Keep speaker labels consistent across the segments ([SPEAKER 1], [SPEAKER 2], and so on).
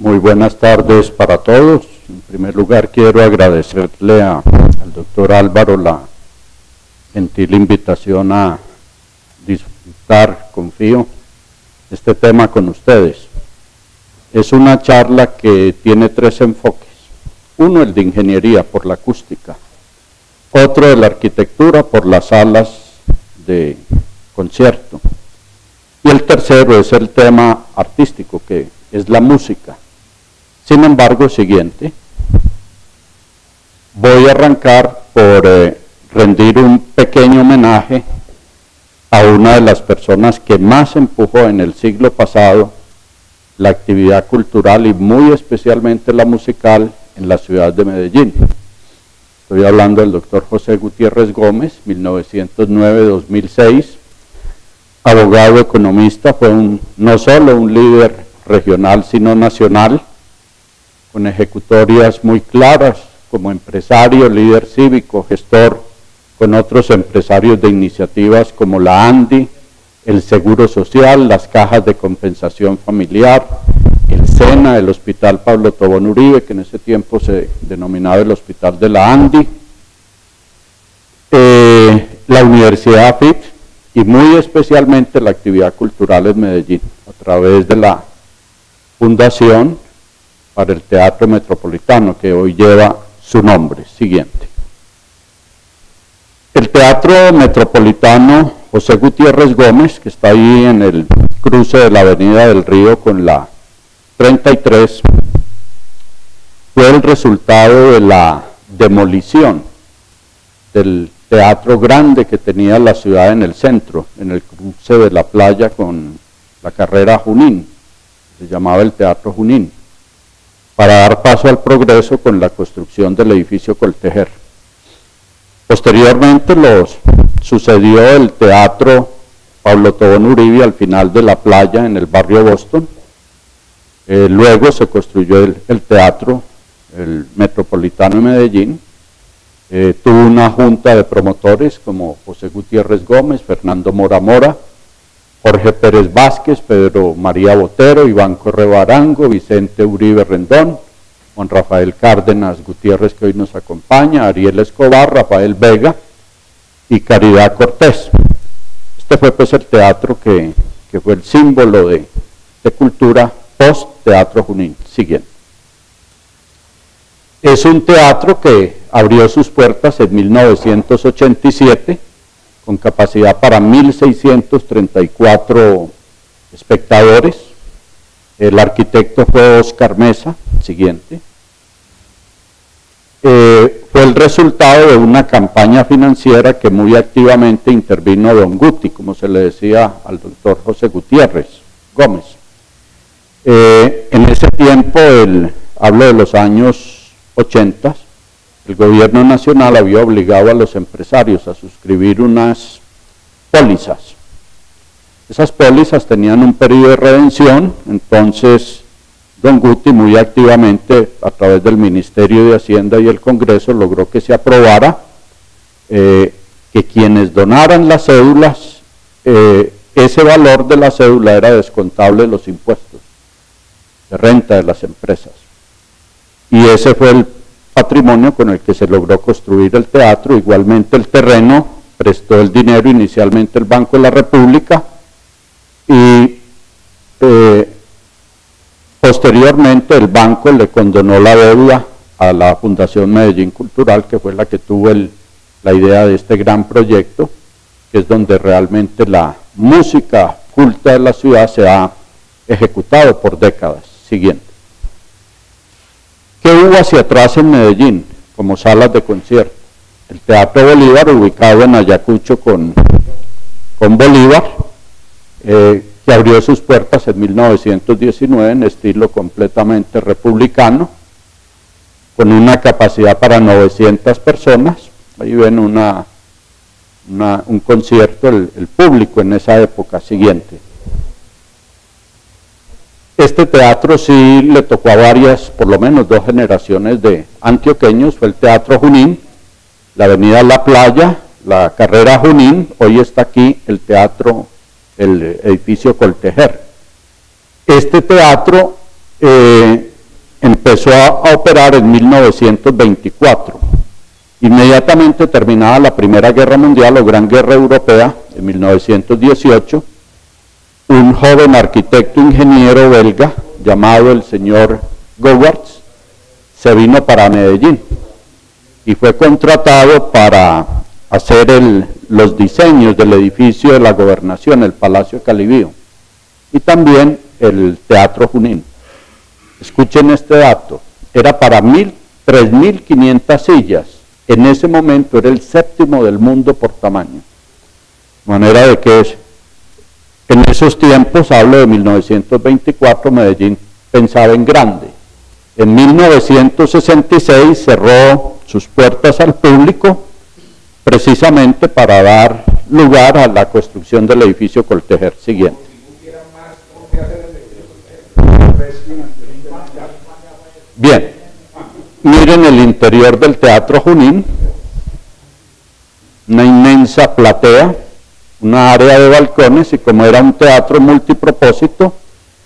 [SPEAKER 1] Muy buenas tardes para todos. En primer lugar, quiero agradecerle al doctor Álvaro la gentil invitación a disfrutar, confío, este tema con ustedes. Es una charla que tiene tres enfoques. Uno, el de ingeniería por la acústica. Otro, de la arquitectura por las salas de concierto. Y el tercero es el tema artístico, que es la música. Sin embargo, siguiente, voy a arrancar por rendir un pequeño homenaje a una de las personas que más empujó en el siglo pasado la actividad cultural y muy especialmente la musical en la ciudad de Medellín. Estoy hablando del doctor José Gutiérrez Gómez, 1909-2006, abogado, economista, fue no solo un líder regional, sino nacional, con ejecutorias muy claras como empresario, líder cívico, gestor, con otros empresarios de iniciativas como la ANDI, el Seguro Social, las cajas de compensación familiar, el SENA, el Hospital Pablo Tobón Uribe, que en ese tiempo se denominaba el Hospital de la ANDI, la Universidad AFIT y muy especialmente la actividad cultural en Medellín, a través de la Fundación para el Teatro Metropolitano, que hoy lleva su nombre. Siguiente. El Teatro Metropolitano José Gutiérrez Gómez, que está ahí en el cruce de la Avenida del Río con la 33, fue el resultado de la demolición del teatro grande que tenía la ciudad en el centro, en el cruce de la playa con la carrera Junín, se llamaba el Teatro Junín, para dar paso al progreso con la construcción del edificio Coltejer. Posteriormente sucedió el Teatro Pablo Tobón Uribe al final de la playa en el barrio Boston. Luego se construyó el Teatro el Metropolitano de Medellín. Tuvo una junta de promotores como José Gutiérrez Gómez, Fernando Mora Mora, Jorge Pérez Vázquez, Pedro María Botero, Iván Correbarango, Vicente Uribe Rendón, Juan Rafael Cárdenas Gutiérrez, que hoy nos acompaña, Ariel Escobar, Rafael Vega y Caridad Cortés. Este fue pues el teatro que fue el símbolo de cultura post-Teatro Junín. Siguiente. Es un teatro que abrió sus puertas en 1987 con capacidad para 1.634 espectadores. El arquitecto fue Oscar Mesa. Siguiente. Fue el resultado de una campaña financiera que muy activamente intervino don Guti, como se le decía al doctor José Gutiérrez Gómez. En ese tiempo, hablo de los años 80, el gobierno nacional había obligado a los empresarios a suscribir unas pólizas. Esas pólizas tenían un periodo de redención, entonces don Guti muy activamente a través del Ministerio de Hacienda y el Congreso logró que se aprobara que quienes donaran las cédulas, ese valor de la cédula era descontable de los impuestos de renta de las empresas. Y ese fue el patrimonio con el que se logró construir el teatro. Igualmente el terreno prestó el dinero inicialmente el Banco de la República y posteriormente el banco le condonó la deuda a la Fundación Medellín Cultural, que fue la que tuvo la idea de este gran proyecto, que es donde realmente la música culta de la ciudad se ha ejecutado por décadas. Siguiente. ¿Qué hubo hacia atrás en Medellín como salas de concierto? El Teatro Bolívar, ubicado en Ayacucho con Bolívar, que abrió sus puertas en 1919 en estilo completamente republicano, con una capacidad para 900 personas. Ahí ven un concierto, el público en esa época. Siguiente. Este teatro sí le tocó a varias, por lo menos 2 generaciones de antioqueños. Fue el Teatro Junín, la Avenida La Playa, la carrera Junín. Hoy está aquí el edificio Coltejer. Este teatro empezó a operar en 1924. Inmediatamente terminada la Primera Guerra Mundial o Gran Guerra Europea, en 1918, un joven arquitecto ingeniero belga llamado el señor Gowarts se vino para Medellín y fue contratado para hacer los diseños del edificio de la gobernación, el Palacio Calibío, y también el Teatro Junín. Escuchen este dato, era para 3.500 sillas, en ese momento era el séptimo del mundo por tamaño, de manera de que en esos tiempos, hablo de 1924, Medellín pensaba en grande. En 1966 cerró sus puertas al público precisamente para dar lugar a la construcción del edificio Coltejer siguiente. Bien, miren el interior del Teatro Junín, una inmensa platea, una área de balcones, y como era un teatro multipropósito,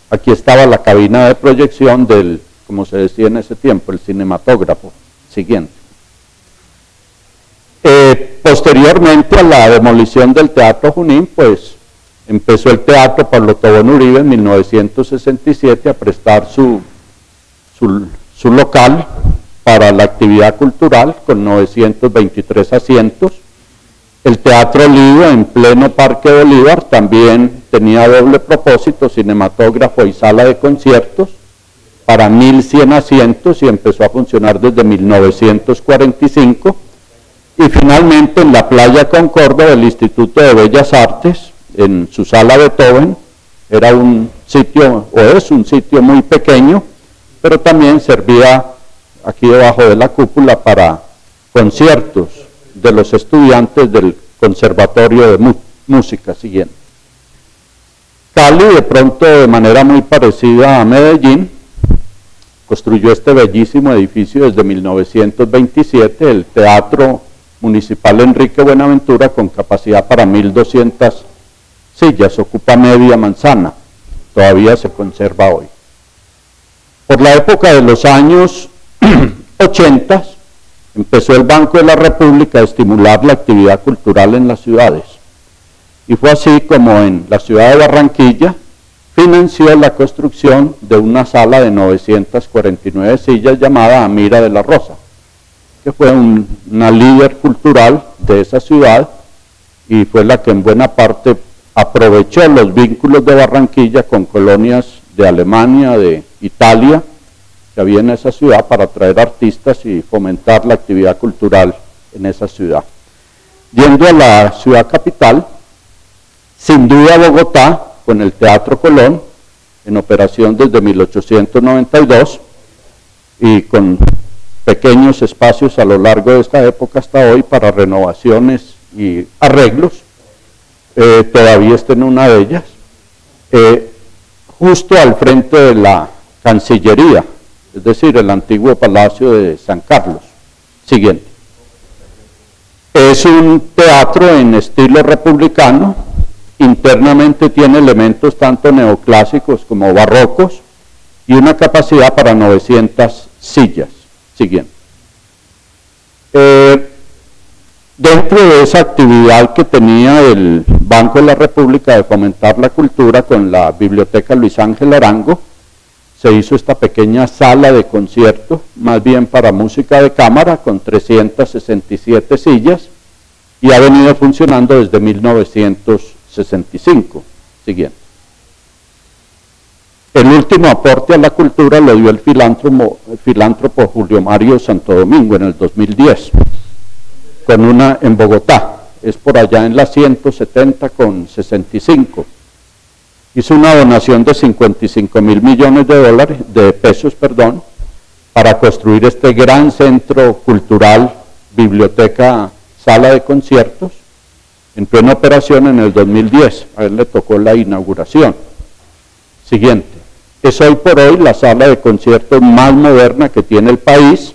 [SPEAKER 1] aquí estaba la cabina de proyección del, como se decía en ese tiempo, el cinematógrafo siguiente. Posteriormente a la demolición del Teatro Junín, pues empezó el Teatro Pablo Tobón Uribe en 1967 a prestar su local para la actividad cultural con 923 asientos. El Teatro Lido en pleno Parque Bolívar también tenía doble propósito, cinematógrafo y sala de conciertos para 1.100 asientos y empezó a funcionar desde 1945. Y finalmente en la Playa Concordia del Instituto de Bellas Artes, en su sala Beethoven, era un sitio, o es un sitio muy pequeño, pero también servía aquí debajo de la cúpula para conciertos de los estudiantes del Conservatorio de Música siguiente. Cali, de pronto de manera muy parecida a Medellín, construyó este bellísimo edificio desde 1927, el Teatro Municipal Enrique Buenaventura, con capacidad para 1.200 sillas, ocupa media manzana, todavía se conserva hoy. Por la época de los años 80, empezó el Banco de la República a estimular la actividad cultural en las ciudades. Y fue así como en la ciudad de Barranquilla financió la construcción de una sala de 949 sillas llamada Amira de la Rosa, que fue una líder cultural de esa ciudad y fue la que en buena parte aprovechó los vínculos de Barranquilla con colonias de Alemania, de Italia, que había en esa ciudad para atraer artistas y fomentar la actividad cultural en esa ciudad. Yendo a la ciudad capital, sin duda Bogotá, con el Teatro Colón, en operación desde 1892, y con pequeños espacios a lo largo de esta época hasta hoy para renovaciones y arreglos, todavía está en una de ellas, justo al frente de la Cancillería, es decir, el antiguo Palacio de San Carlos. Siguiente. Es un teatro en estilo republicano, internamente tiene elementos tanto neoclásicos como barrocos y una capacidad para 900 sillas. Siguiente. Dentro de esa actividad que tenía el Banco de la República de fomentar la cultura con la Biblioteca Luis Ángel Arango, se hizo esta pequeña sala de concierto, más bien para música de cámara, con 367 sillas, y ha venido funcionando desde 1965. Siguiente. El último aporte a la cultura lo dio el filántropo Julio Mario Santo Domingo en el 2010, con una en Bogotá, es por allá en la 170 con 65. Hizo una donación de 55 mil millones de pesos, para construir este gran centro cultural, biblioteca, sala de conciertos. Entró en operación en el 2010, a él le tocó la inauguración. Siguiente. Es hoy por hoy la sala de conciertos más moderna que tiene el país,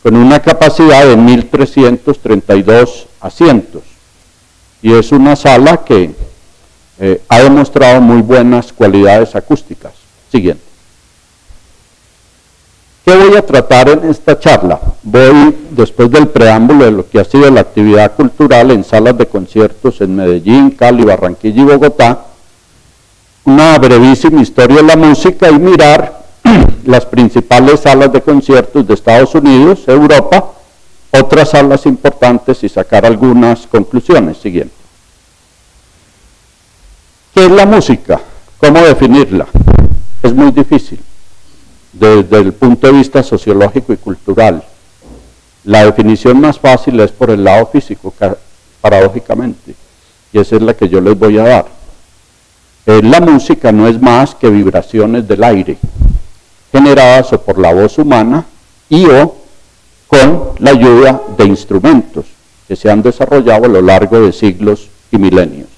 [SPEAKER 1] con una capacidad de 1.332 asientos. Y es una sala que ha demostrado muy buenas cualidades acústicas. Siguiente. ¿Qué voy a tratar en esta charla? Voy, después del preámbulo de lo que ha sido la actividad cultural en salas de conciertos en Medellín, Cali, Barranquilla y Bogotá, una brevísima historia de la música y mirar las principales salas de conciertos de Estados Unidos, Europa, otras salas importantes y sacar algunas conclusiones siguientes. ¿Qué es la música? ¿Cómo definirla? Es muy difícil desde el punto de vista sociológico y cultural. La definición más fácil es por el lado físico, paradójicamente, y esa es la que yo les voy a dar. La música no es más que vibraciones del aire, generadas o por la voz humana y o con la ayuda de instrumentos que se han desarrollado a lo largo de siglos y milenios.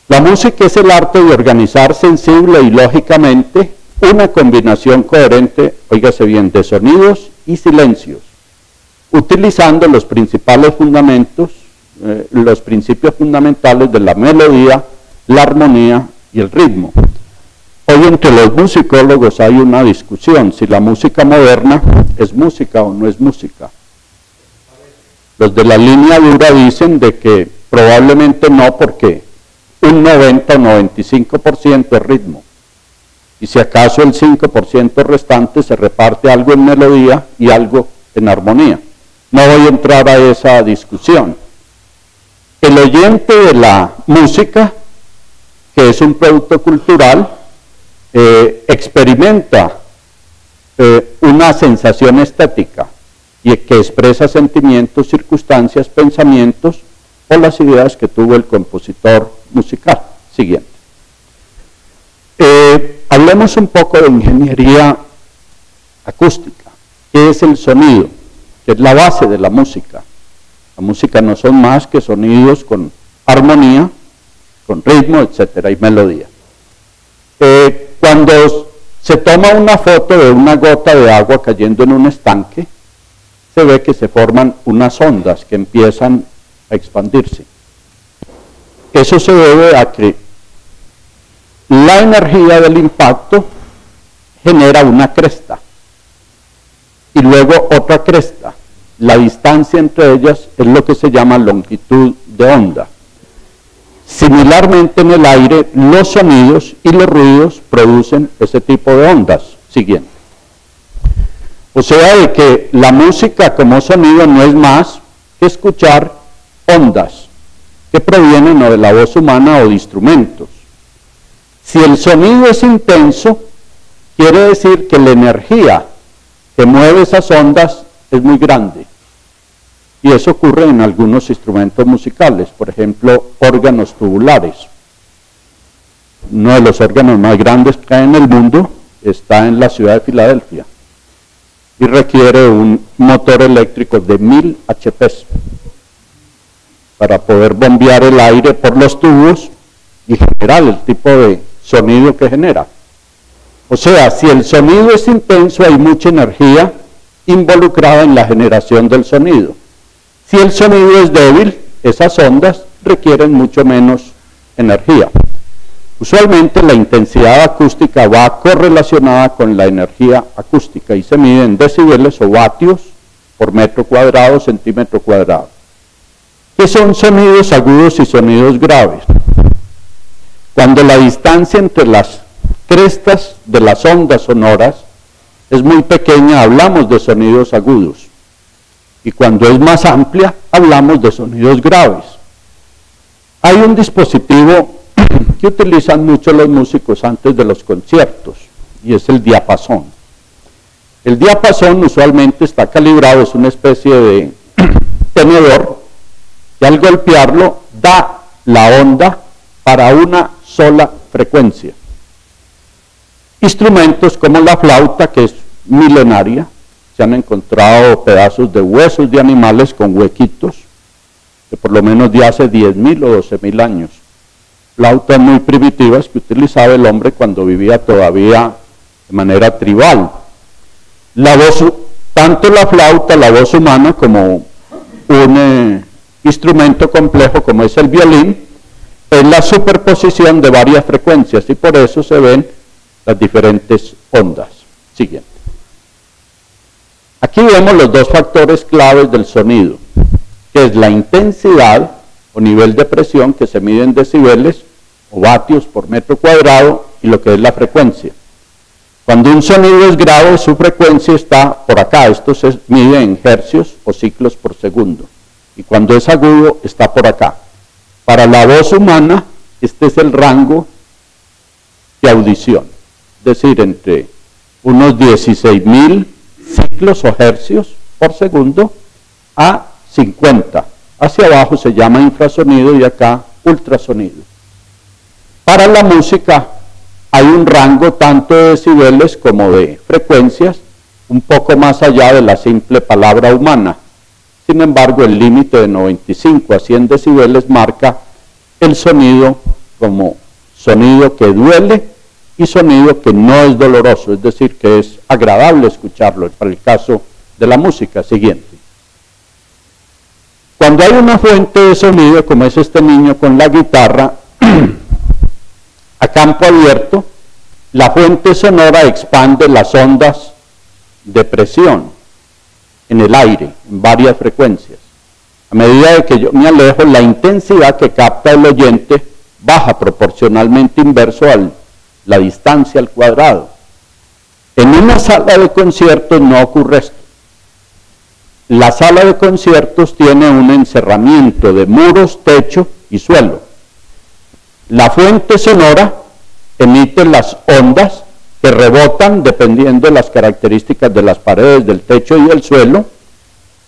[SPEAKER 1] La música es el arte de organizar sensible y lógicamente una combinación coherente, óigase bien, de sonidos y silencios, utilizando los principales fundamentos, los principios fundamentales de la melodía, la armonía y el ritmo. Hoy entre los musicólogos hay una discusión si la música moderna es música o no es música. Los de la línea dura dicen de que probablemente no, porque un 90 o 95% es ritmo, y si acaso el 5% restante se reparte algo en melodía y algo en armonía. No voy a entrar a esa discusión. El oyente de la música, que es un producto cultural, experimenta una sensación estética y que expresa sentimientos, circunstancias, pensamientos o las ideas que tuvo el compositor musical. Siguiente. Hablemos un poco de ingeniería acústica. ¿Qué es el sonido? Que es la base de la música. La música no son más que sonidos con armonía, con ritmo, etcétera, y melodía. Cuando se toma una foto de una gota de agua cayendo en un estanque, se ve que se forman unas ondas que empiezan a expandirse. Eso se debe a que la energía del impacto genera una cresta y luego otra cresta. La distancia entre ellas es lo que se llama longitud de onda. Similarmente en el aire, los sonidos y los ruidos producen ese tipo de ondas. Siguiente. O sea, de que la música como sonido no es más que escuchar ondas que provienen o de la voz humana o de instrumentos. Si el sonido es intenso, quiere decir que la energía que mueve esas ondas es muy grande. Y eso ocurre en algunos instrumentos musicales, por ejemplo, órganos tubulares. Uno de los órganos más grandes que hay en el mundo está en la ciudad de Filadelfia y requiere un motor eléctrico de 1000 HP para poder bombear el aire por los tubos y generar el tipo de sonido que genera. O sea, si el sonido es intenso, hay mucha energía involucrada en la generación del sonido. Si el sonido es débil, esas ondas requieren mucho menos energía. Usualmente la intensidad acústica va correlacionada con la energía acústica y se mide en decibeles o vatios por metro cuadrado, centímetro cuadrado. ¿Qué son sonidos agudos y sonidos graves? Cuando la distancia entre las crestas de las ondas sonoras es muy pequeña, hablamos de sonidos agudos. Y cuando es más amplia, hablamos de sonidos graves. Hay un dispositivo que utilizan mucho los músicos antes de los conciertos, y es el diapasón. El diapasón usualmente está calibrado, es una especie de tenedor, y al golpearlo da la onda para una sola frecuencia. Instrumentos como la flauta, que es milenaria, se han encontrado pedazos de huesos de animales con huequitos, que por lo menos de hace 10.000 o 12.000 años. Flautas muy primitivas que utilizaba el hombre cuando vivía todavía de manera tribal. La voz, tanto la flauta, la voz humana, como un instrumento complejo como es el violín, es la superposición de varias frecuencias y por eso se ven las diferentes ondas. Siguiente. Aquí vemos los dos factores claves del sonido, que es la intensidad o nivel de presión, que se mide en decibeles o vatios por metro cuadrado, y lo que es la frecuencia. Cuando un sonido es grave, su frecuencia está por acá, esto se mide en hercios o ciclos por segundo, y cuando es agudo está por acá. Para la voz humana, este es el rango de audición, es decir, entre unos 16.000 ciclos o hercios por segundo a 50. Hacia abajo se llama infrasonido y acá ultrasonido. Para la música hay un rango tanto de decibeles como de frecuencias, un poco más allá de la simple palabra humana. Sin embargo, el límite de 95 a 100 decibeles marca el sonido como sonido que duele y sonido que no es doloroso, es decir, que es agradable escucharlo, para el caso de la música. Siguiente. Cuando hay una fuente de sonido, como es este niño con la guitarra, a campo abierto, la fuente sonora expande las ondas de presión en el aire, en varias frecuencias. A medida de que yo me alejo, la intensidad que capta el oyente baja proporcionalmente inverso a la distancia al cuadrado. En una sala de conciertos no ocurre esto. La sala de conciertos tiene un encerramiento de muros, techo y suelo. La fuente sonora emite las ondas que rebotan dependiendo de las características de las paredes, del techo y del suelo,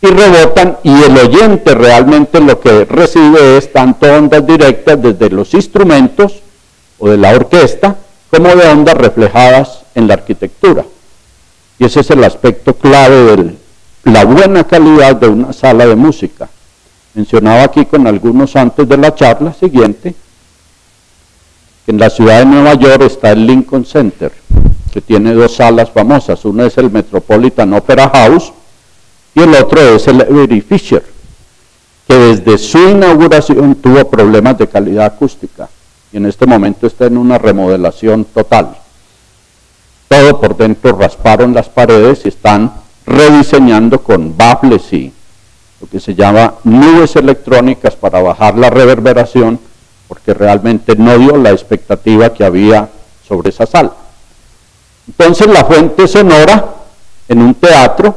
[SPEAKER 1] y rebotan, y el oyente realmente lo que recibe es tanto ondas directas desde los instrumentos o de la orquesta, como de ondas reflejadas en la arquitectura. Y ese es el aspecto clave de la buena calidad de una sala de música. Mencionaba aquí con algunos antes de la charla siguiente, que en la ciudad de Nueva York está el Lincoln Center, que tiene dos salas famosas. Una es el Metropolitan Opera House y el otro es el Avery Fisher, que desde su inauguración tuvo problemas de calidad acústica y en este momento está en una remodelación total. Todo por dentro rasparon las paredes y están rediseñando con baffles y lo que se llama nubes electrónicas para bajar la reverberación, porque realmente no dio la expectativa que había sobre esa sala. Entonces la fuente sonora en un teatro,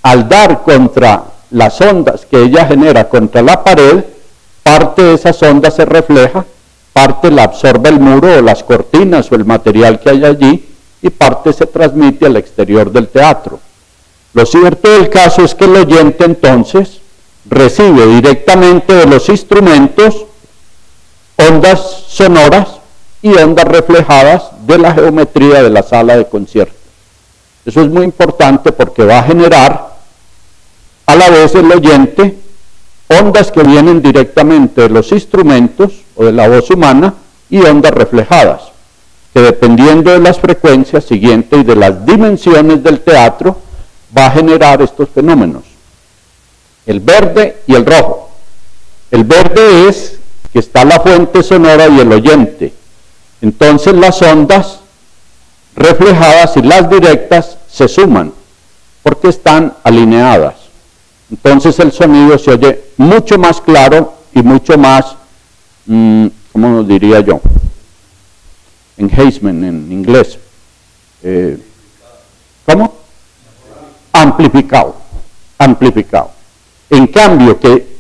[SPEAKER 1] al dar contra las ondas que ella genera contra la pared, parte de esas ondas se refleja, parte la absorbe el muro o las cortinas o el material que hay allí, y parte se transmite al exterior del teatro. Lo cierto del caso es que el oyente entonces recibe directamente de los instrumentos ondas sonoras y ondas reflejadas de la geometría de la sala de conciertos. Eso es muy importante porque va a generar a la vez el oyente ondas que vienen directamente de los instrumentos o de la voz humana y ondas reflejadas, que dependiendo de las frecuencias siguientes y de las dimensiones del teatro, va a generar estos fenómenos. El verde y el rojo. El verde es que está la fuente sonora y el oyente. Entonces las ondas reflejadas y las directas se suman porque están alineadas. Entonces el sonido se oye mucho más claro y mucho más, ¿cómo diría yo? Enhancement en inglés. ¿Cómo? Amplificado. Amplificado. En cambio que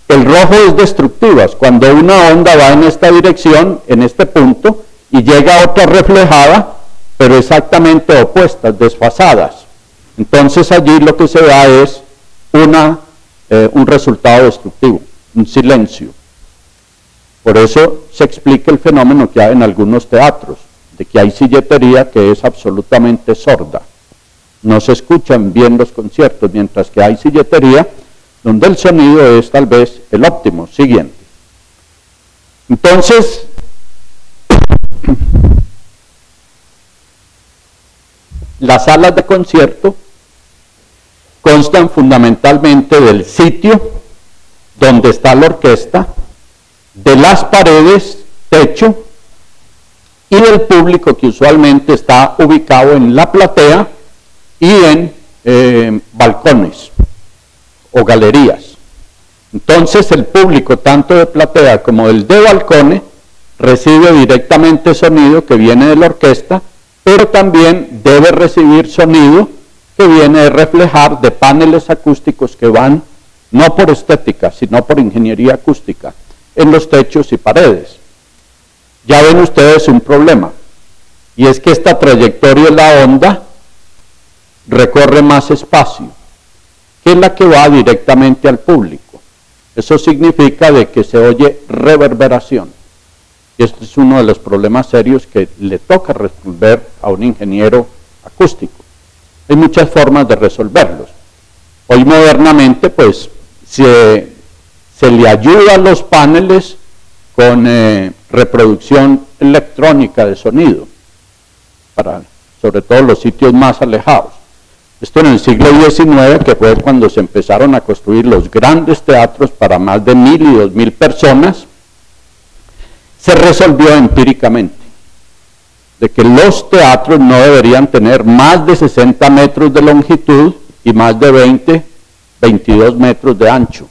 [SPEAKER 1] el rojo es destructivo, cuando una onda va en esta dirección, en este punto, y llega a otra reflejada, pero exactamente opuestas, desfasadas. Entonces allí lo que se da es un resultado destructivo, un silencio. Por eso se explica el fenómeno que hay en algunos teatros, de que hay silletería que es absolutamente sorda. No se escuchan bien los conciertos, mientras que hay silletería donde el sonido es tal vez el óptimo. Siguiente. Entonces, las salas de concierto constan fundamentalmente del sitio donde está la orquesta, de las paredes, techo, y del público que usualmente está ubicado en la platea y en balcones o galerías. Entonces el público, tanto de platea como del de balcones, recibe directamente sonido que viene de la orquesta, pero también debe recibir sonido que viene de reflejar de paneles acústicos que van no por estética, sino por ingeniería acústica, en los techos y paredes. Ya ven ustedes un problema, y es que esta trayectoria de la onda recorre más espacio que la que va directamente al público. Eso significa de que se oye reverberación. Y este es uno de los problemas serios que le toca resolver a un ingeniero acústico. Hay muchas formas de resolverlos. Hoy modernamente, pues, se le ayuda a los paneles con reproducción electrónica de sonido, para sobre todo los sitios más alejados. Esto en el siglo XIX, que fue cuando se empezaron a construir los grandes teatros para más de 1000 y 2000 personas, se resolvió empíricamente de que los teatros no deberían tener más de 60 metros de longitud y más de 22 metros de ancho.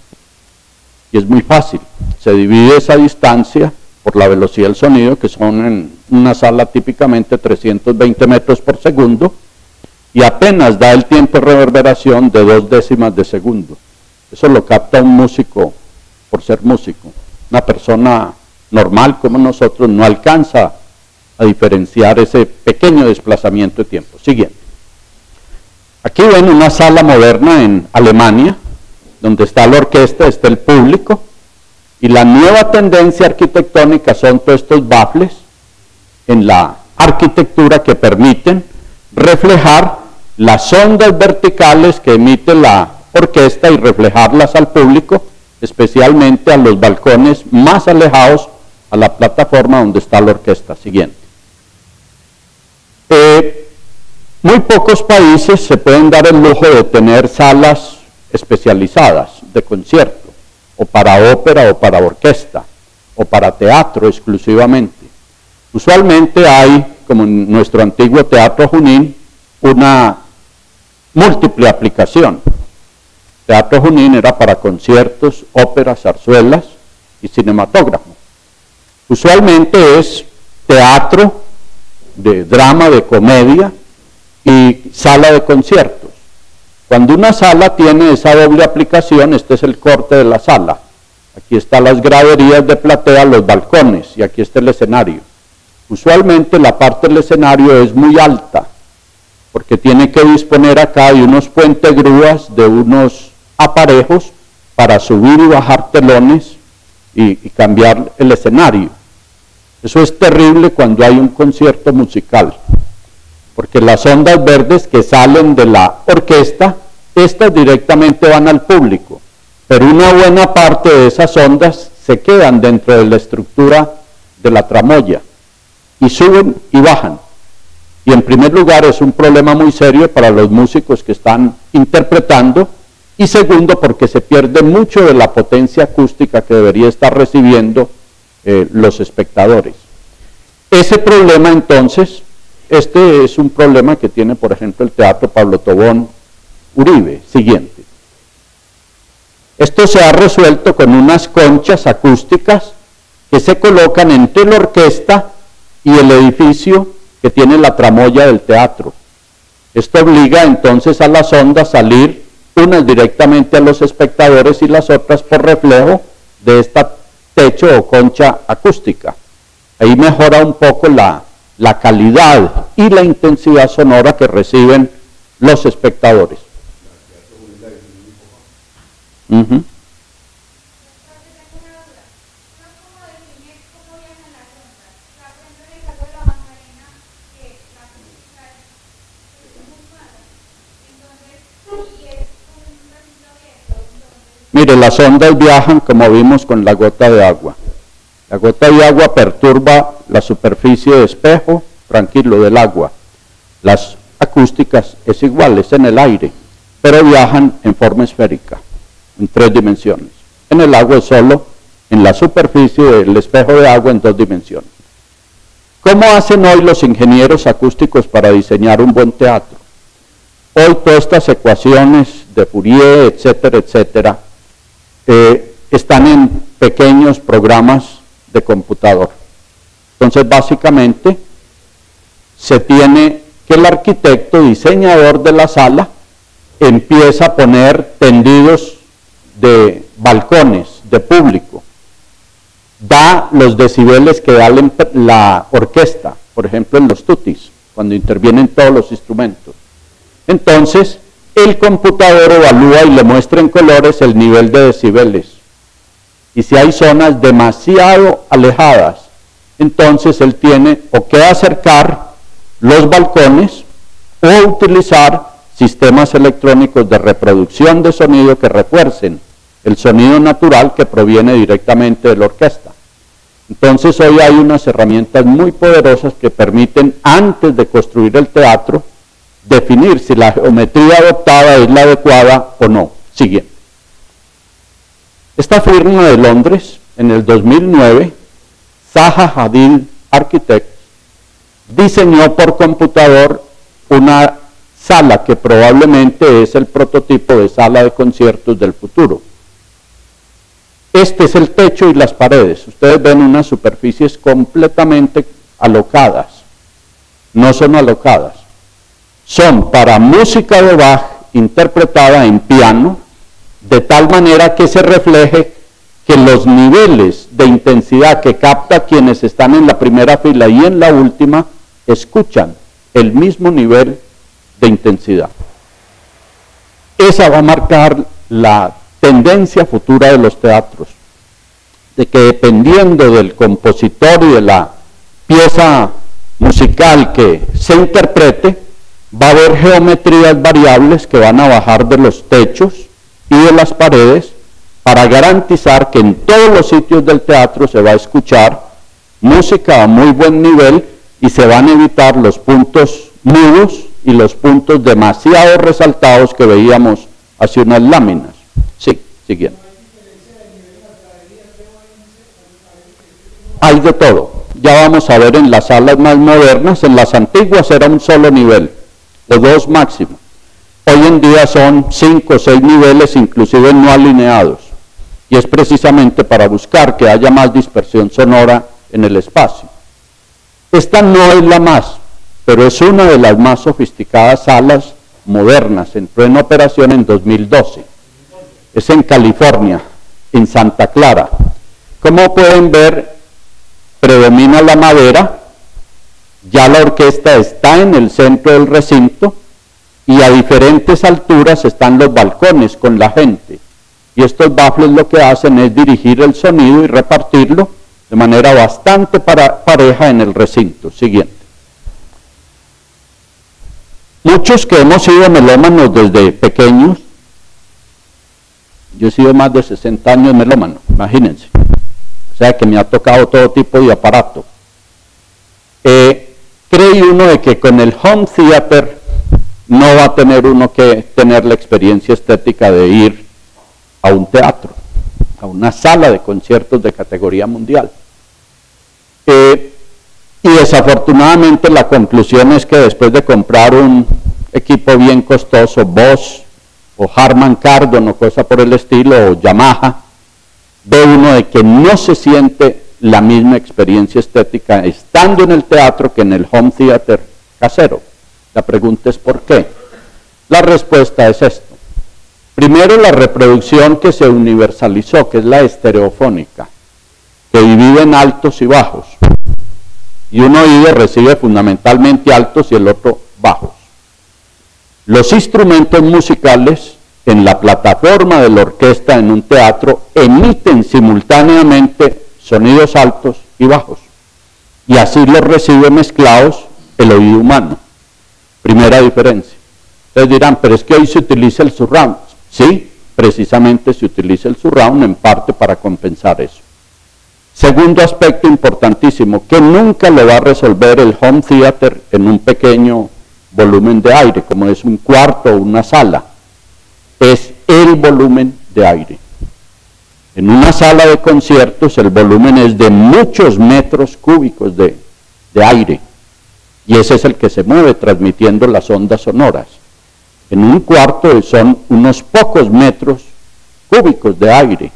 [SPEAKER 1] Y es muy fácil, se divide esa distancia por la velocidad del sonido, que son en una sala típicamente 320 metros por segundo, y apenas da el tiempo de reverberación de 0,2 de segundo. Eso lo capta un músico por ser músico. Una persona normal como nosotros no alcanza a diferenciar ese pequeño desplazamiento de tiempo. Siguiente. Aquí ven una sala moderna en Alemania, donde está la orquesta, está el público, y la nueva tendencia arquitectónica son todos estos baffles en la arquitectura que permiten reflejar las ondas verticales que emite la orquesta y reflejarlas al público, especialmente a los balcones más alejados a la plataforma donde está la orquesta. Siguiente. Muy pocos países se pueden dar el lujo de tener salas especializadas de concierto, o para ópera o para orquesta, o para teatro exclusivamente. Usualmente hay, como en nuestro antiguo Teatro Junín, una múltiple aplicación. Teatro Junín era para conciertos, óperas, zarzuelas y cinematógrafo. Usualmente es teatro de drama, de comedia y sala de conciertos. Cuando una sala tiene esa doble aplicación, este es el corte de la sala. Aquí están las graderías de platea, los balcones, y aquí está el escenario. Usualmente la parte del escenario es muy alta, porque tiene que disponer acá de unos puentegrúas, de unos aparejos para subir y bajar telones y cambiar el escenario. Eso es terrible cuando hay un concierto musical, porque las ondas verdes que salen de la orquesta, estas directamente van al público, pero una buena parte de esas ondas se quedan dentro de la estructura de la tramoya y suben y bajan. Y en primer lugar es un problema muy serio para los músicos que están interpretando, y segundo porque se pierde mucho de la potencia acústica que debería estar recibiendo los espectadores. Ese problema entonces, este es un problema que tiene por ejemplo el Teatro Pablo Tobón Uribe. Siguiente. Esto se ha resuelto con unas conchas acústicas que se colocan entre la orquesta y el edificio que tiene la tramoya del teatro. Esto obliga entonces a las ondas a salir, unas directamente a los espectadores y las otras por reflejo de esta techo o concha acústica. Ahí mejora un poco la calidad y la intensidad sonora que reciben los espectadores. Uh-huh. Mire, las ondas viajan como vimos con la gota de agua. La gota de agua perturba la superficie de espejo, tranquilo, del agua. Las acústicas es igual, es en el aire, pero viajan en forma esférica, en 3 dimensiones. En el agua es solo en la superficie del espejo de agua en 2 dimensiones. ¿Cómo hacen hoy los ingenieros acústicos para diseñar un buen teatro? Hoy todas estas ecuaciones de Fourier, etcétera, etcétera, están en pequeños programas de computador. Entonces, básicamente, se tiene que el arquitecto, diseñador de la sala, empieza a poner tendidos de balcones de público, da los decibeles que da la orquesta, por ejemplo en los tutis, cuando intervienen todos los instrumentos. Entonces, el computador evalúa y le muestra en colores el nivel de decibeles. Y si hay zonas demasiado alejadas, entonces él tiene o que acercar los balcones o utilizar sistemas electrónicos de reproducción de sonido que refuercen el sonido natural que proviene directamente de la orquesta. Entonces hoy hay unas herramientas muy poderosas que permiten, antes de construir el teatro, definir si la geometría adoptada es la adecuada o no. Siguiente. Esta firma de Londres, en el 2009, Zaha Hadid Architects, diseñó por computador una sala que probablemente es el prototipo de sala de conciertos del futuro. Este es el techo y las paredes. Ustedes ven unas superficies completamente alocadas. No son alocadas. Son para música de Bach interpretada en piano, de tal manera que se refleje que los niveles de intensidad que capta quienes están en la primera fila y en la última escuchan el mismo nivel de intensidad. Esa va a marcar la tendencia futura de los teatros, de que dependiendo del compositor y de la pieza musical que se interprete, va a haber geometrías variables que van a bajar de los techos y de las paredes para garantizar que en todos los sitios del teatro se va a escuchar música a muy buen nivel y se van a evitar los puntos mudos y los puntos demasiado resaltados que veíamos hacia unas láminas. Sí, siguiente. Hay de todo. Ya vamos a ver en las salas más modernas. En las antiguas era un solo nivel, o dos máximo. Hoy en día son 5 o 6 niveles, inclusive no alineados. Y es precisamente para buscar que haya más dispersión sonora en el espacio. Esta no es la más, pero es una de las más sofisticadas salas modernas. Entró en operación en 2012. Es en California, en Santa Clara. Como pueden ver, predomina la madera, ya la orquesta está en el centro del recinto y a diferentes alturas están los balcones con la gente. Y estos baffles lo que hacen es dirigir el sonido y repartirlo de manera bastante pareja en el recinto. Siguiente. Muchos que hemos sido melómanos desde pequeños, yo he sido más de 60 años melómano, imagínense. O sea que me ha tocado todo tipo de aparato. Cree uno de que con el home theater no va a tener uno que tener la experiencia estética de ir a un teatro, a una sala de conciertos de categoría mundial. Y desafortunadamente la conclusión es que después de comprar un equipo bien costoso, Bosch o Harman Kardon o cosa por el estilo, o Yamaha, ve uno de que no se siente la misma experiencia estética estando en el teatro que en el home theater casero. La pregunta es ¿por qué? La respuesta es esto. Primero, la reproducción que se universalizó, que es la estereofónica, que divide en altos y bajos. Y un oído recibe fundamentalmente altos y el otro bajos. Los instrumentos musicales en la plataforma de la orquesta en un teatro emiten simultáneamente sonidos altos y bajos. Y así los recibe mezclados el oído humano. Primera diferencia. Ustedes dirán, pero es que hoy se utiliza el surround. Sí, precisamente se utiliza el surround en parte para compensar eso. Segundo aspecto importantísimo, que nunca lo va a resolver el home theater en un pequeño volumen de aire, como es un cuarto o una sala. Es el volumen de aire. En una sala de conciertos el volumen es de muchos metros cúbicos de aire. Y ese es el que se mueve transmitiendo las ondas sonoras. En un cuarto son unos pocos metros cúbicos de aire,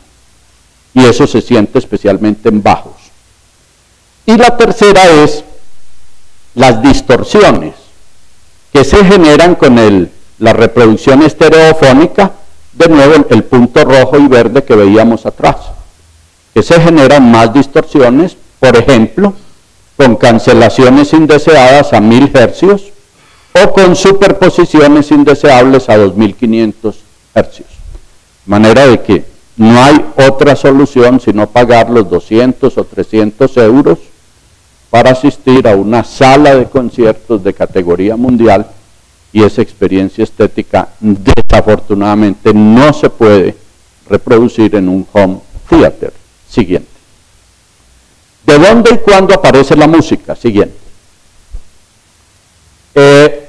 [SPEAKER 1] y eso se siente especialmente en bajos. Y la tercera es las distorsiones que se generan con la reproducción estereofónica, de nuevo el punto rojo y verde que veíamos atrás, que se generan más distorsiones, por ejemplo, con cancelaciones indeseadas a 1000 hercios o con superposiciones indeseables a 2500 hercios. De manera de que no hay otra solución sino pagar los 200 o 300 euros para asistir a una sala de conciertos de categoría mundial, y esa experiencia estética desafortunadamente no se puede reproducir en un home theater. Siguiente. ¿De dónde y cuándo aparece la música? Siguiente.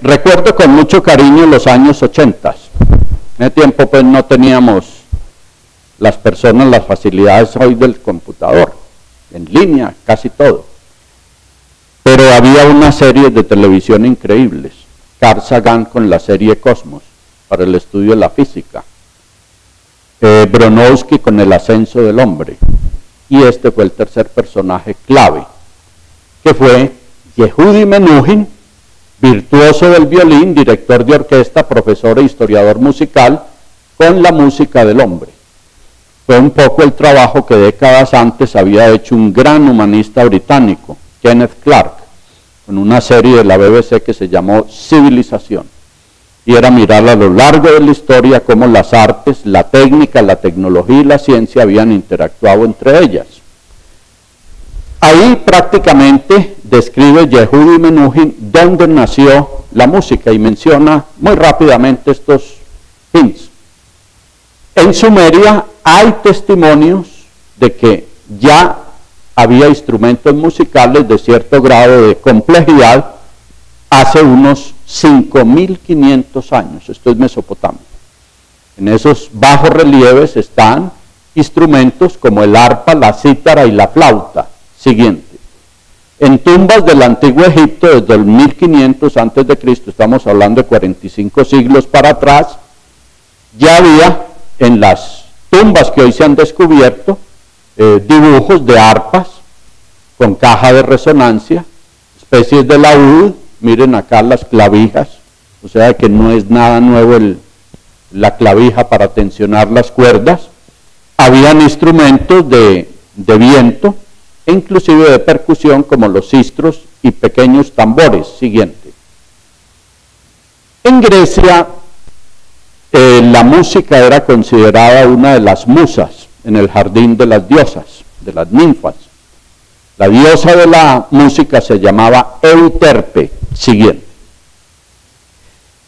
[SPEAKER 1] Recuerdo con mucho cariño los años 80. En ese tiempo pues no teníamos las personas las facilidades hoy del computador, en línea, casi todo. Pero había unas series de televisión increíbles. Carl Sagan con la serie Cosmos, para el estudio de la física. Bronowski con el ascenso del hombre. Y este fue el tercer personaje clave, que fue Yehudi Menuhin, virtuoso del violín, director de orquesta, profesor e historiador musical, con la música del hombre. Fue un poco el trabajo que décadas antes había hecho un gran humanista británico, Kenneth Clark, con una serie de la BBC que se llamó Civilización. Y era mirar a lo largo de la historia cómo las artes, la técnica, la tecnología y la ciencia habían interactuado entre ellas. Ahí prácticamente describe Yehudi Menuhin dónde nació la música y menciona muy rápidamente estos hints. En Sumeria hay testimonios de que ya había instrumentos musicales de cierto grado de complejidad hace unos 5500 años. Esto es Mesopotamia. En esos bajos relieves están instrumentos como el arpa, la cítara y la flauta. Siguiente. En tumbas del antiguo Egipto, desde el 1500 a.C., estamos hablando de 45 siglos para atrás, ya había en las tumbas que hoy se han descubierto dibujos de arpas con caja de resonancia, especies de laúd. Miren acá las clavijas, o sea que no es nada nuevo la clavija para tensionar las cuerdas. Habían instrumentos de viento e inclusive de percusión como los sistros y pequeños tambores. Siguiente. En Grecia la música era considerada una de las musas en el jardín de las diosas, de las ninfas. La diosa de la música se llamaba Euterpe. Siguiente.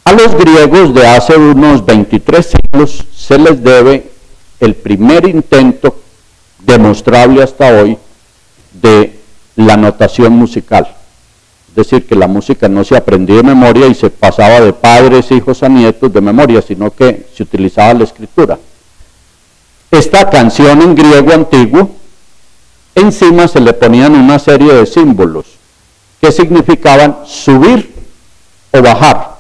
[SPEAKER 1] A los griegos de hace unos 23 siglos se les debe el primer intento demostrable hasta hoy de la notación musical. Es decir, que la música no se aprendía de memoria y se pasaba de padres, hijos a nietos de memoria, sino que se utilizaba la escritura. Esta canción en griego antiguo, encima se le ponían una serie de símbolos que significaban subir o bajar,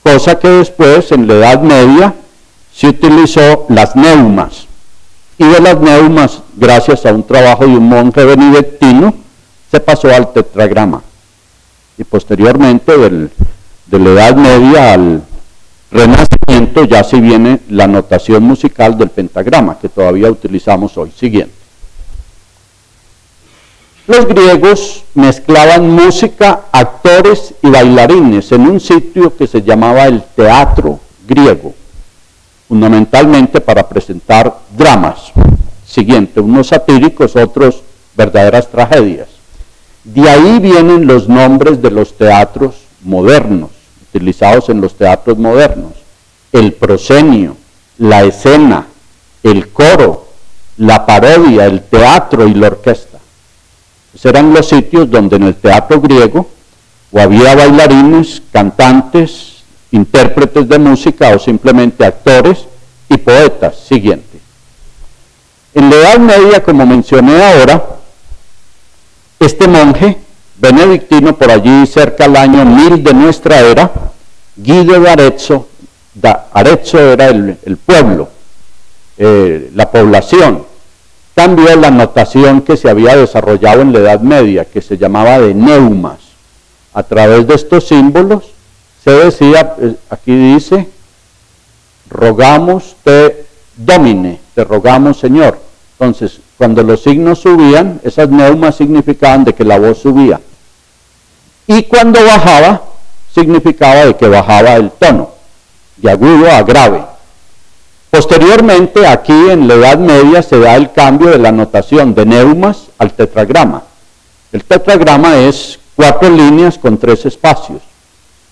[SPEAKER 1] cosa que después en la Edad Media se utilizó las neumas, y de las neumas, gracias a un trabajo de un monje benedictino, se pasó al tetragrama, y posteriormente de la Edad Media al Renacimiento ya sí viene la notación musical del pentagrama, que todavía utilizamos hoy. Siguiente. Los griegos mezclaban música, actores y bailarines en un sitio que se llamaba el teatro griego, fundamentalmente para presentar dramas. Siguiente, unos satíricos, otros verdaderas tragedias. De ahí vienen los nombres de los teatros modernos, utilizados en los teatros modernos: el proscenio, la escena, el coro, la parodia, el teatro y la orquesta. Esos eran los sitios donde en el teatro griego o había bailarines, cantantes, intérpretes de música o simplemente actores y poetas. Siguiente. En la Edad Media, como mencioné ahora, este monje benedictino, por allí cerca del año 1000 de nuestra era, Guido d'Arezzo, Arezzo era el pueblo, la población, cambió la notación que se había desarrollado en la Edad Media, que se llamaba de neumas. A través de estos símbolos se decía, aquí dice, rogamos te Domine, te rogamos Señor. Entonces, cuando los signos subían, esas neumas significaban de que la voz subía. Y cuando bajaba, significaba de que bajaba el tono, de agudo a grave. Posteriormente, aquí en la Edad Media se da el cambio de la notación de neumas al tetragrama. El tetragrama es 4 líneas con 3 espacios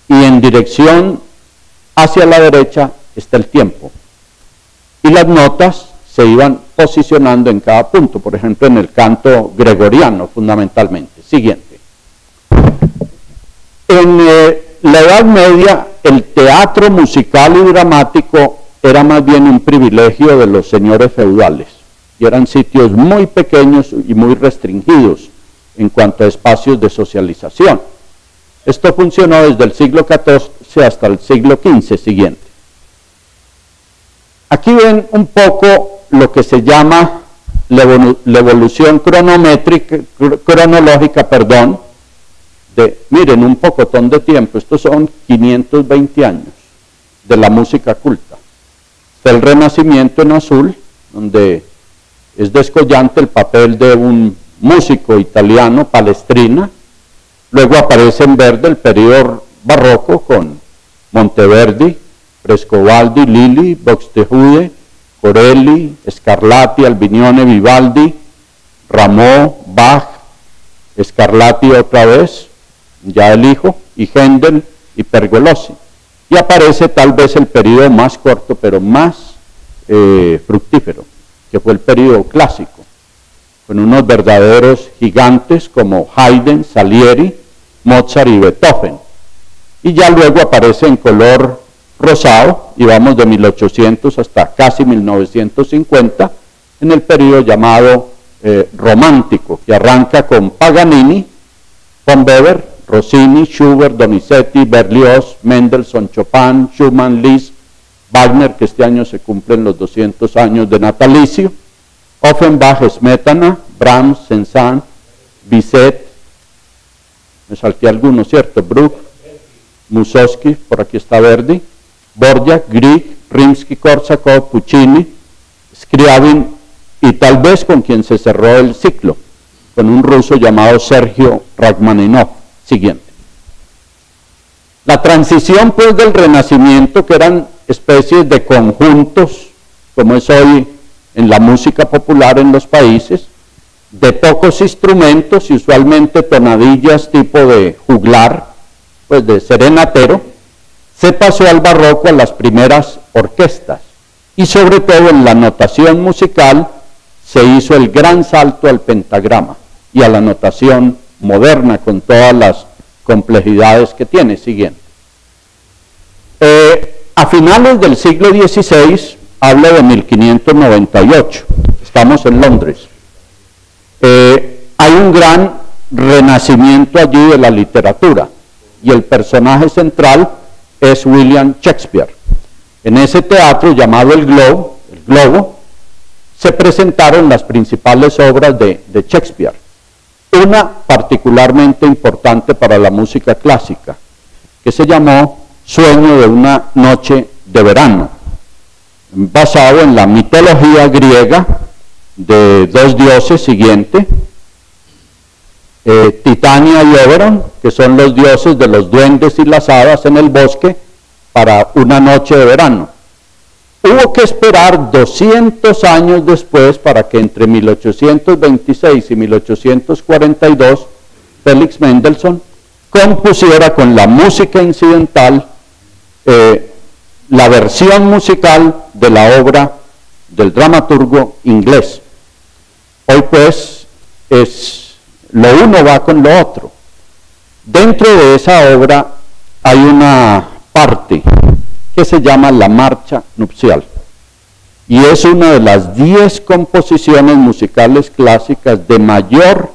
[SPEAKER 1] y en dirección hacia la derecha está el tiempo. Y las notas se iban posicionando en cada punto, por ejemplo en el canto gregoriano fundamentalmente. Siguiente. En la Edad Media el teatro musical y dramático era más bien un privilegio de los señores feudales y eran sitios muy pequeños y muy restringidos en cuanto a espacios de socialización. Esto funcionó desde el siglo XIV hasta el siglo XV siguiente. Aquí ven un poco lo que se llama la evolución cronológica, miren, un pocotón de tiempo, estos son 520 años de la música culta. Está el Renacimiento en azul, donde es descollante el papel de un músico italiano, Palestrina. Luego aparece en verde el periodo barroco con Monteverdi, Frescobaldi, Lilli, Buxtehude, Corelli, Scarlatti, Albinione, Vivaldi, Rameau, Bach, Scarlatti otra vez, ya el hijo, y Händel y Pergolesi. Y aparece tal vez el periodo más corto pero más fructífero, que fue el periodo clásico, con unos verdaderos gigantes como Haydn, Salieri, Mozart y Beethoven. Y ya luego aparece en color rosado, y vamos de 1800 hasta casi 1950, en el periodo llamado romántico, que arranca con Paganini, von Weber, Rossini, Schubert, Donizetti, Berlioz, Mendelssohn, Chopin, Schumann, Liszt, Wagner, que este año se cumplen los 200 años de natalicio, Offenbach, Smetana, Brahms, Saint-Saëns, Bizet, me salté algunos, ¿cierto? Bruch, Mussorgsky, por aquí está Verdi, Dvorak, Grieg, Rimsky-Korsakov, Puccini, Scriabin y tal vez con quien se cerró el ciclo, con un ruso llamado Sergio Rachmaninov. Siguiente. La transición pues del Renacimiento, que eran especies de conjuntos, como es hoy en la música popular en los países, de pocos instrumentos y usualmente tonadillas tipo de juglar, pues de serenatero, se pasó al barroco a las primeras orquestas y sobre todo en la notación musical se hizo el gran salto al pentagrama y a la notación moderna con todas las complejidades que tiene. Siguiente. A finales del siglo XVI, hablo de 1598, estamos en Londres, hay un gran renacimiento allí de la literatura y el personaje central es William Shakespeare. En ese teatro llamado el Globo, se presentaron las principales obras de Shakespeare. Una particularmente importante para la música clásica, que se llamó Sueño de una noche de verano, basado en la mitología griega de dos dioses siguiente, Titania y Oberon, que son los dioses de los duendes y las hadas en el bosque para una noche de verano. Hubo que esperar 200 años después para que entre 1826 y 1842 Félix Mendelssohn compusiera con la música incidental la versión musical de la obra del dramaturgo inglés. Hoy pues lo uno va con lo otro. Dentro de esa obra hay una parte que se llama la marcha nupcial y es una de las 10 composiciones musicales clásicas de mayor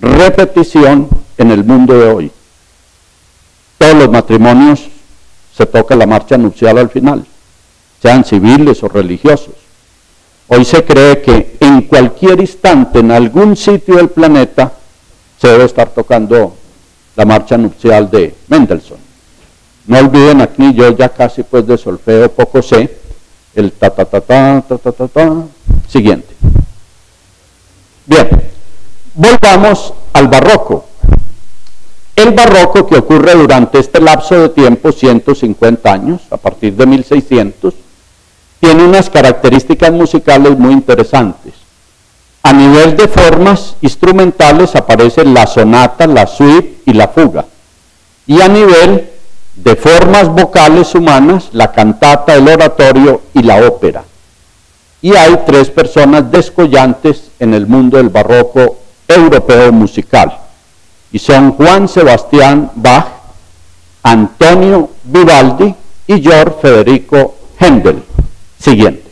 [SPEAKER 1] repetición en el mundo de hoy. Todos los matrimonios se toca la marcha nupcial al final, sean civiles o religiosos. Hoy se cree que en cualquier instante, en algún sitio del planeta, se debe estar tocando la marcha nupcial de Mendelssohn. No olviden, aquí yo ya casi pues de solfeo poco sé, el ta ta ta ta ta ta ta ta siguiente. Bien, volvamos al barroco. El barroco, que ocurre durante este lapso de tiempo, 150 años, a partir de 1600, tiene unas características musicales muy interesantes. A nivel de formas instrumentales aparecen la sonata, la suite y la fuga. Y a nivel de formas vocales humanas, la cantata, el oratorio y la ópera. Y hay tres personas descollantes en el mundo del barroco europeo musical. Y son Juan Sebastián Bach, Antonio Vivaldi y Georg Federico Händel. Siguiente.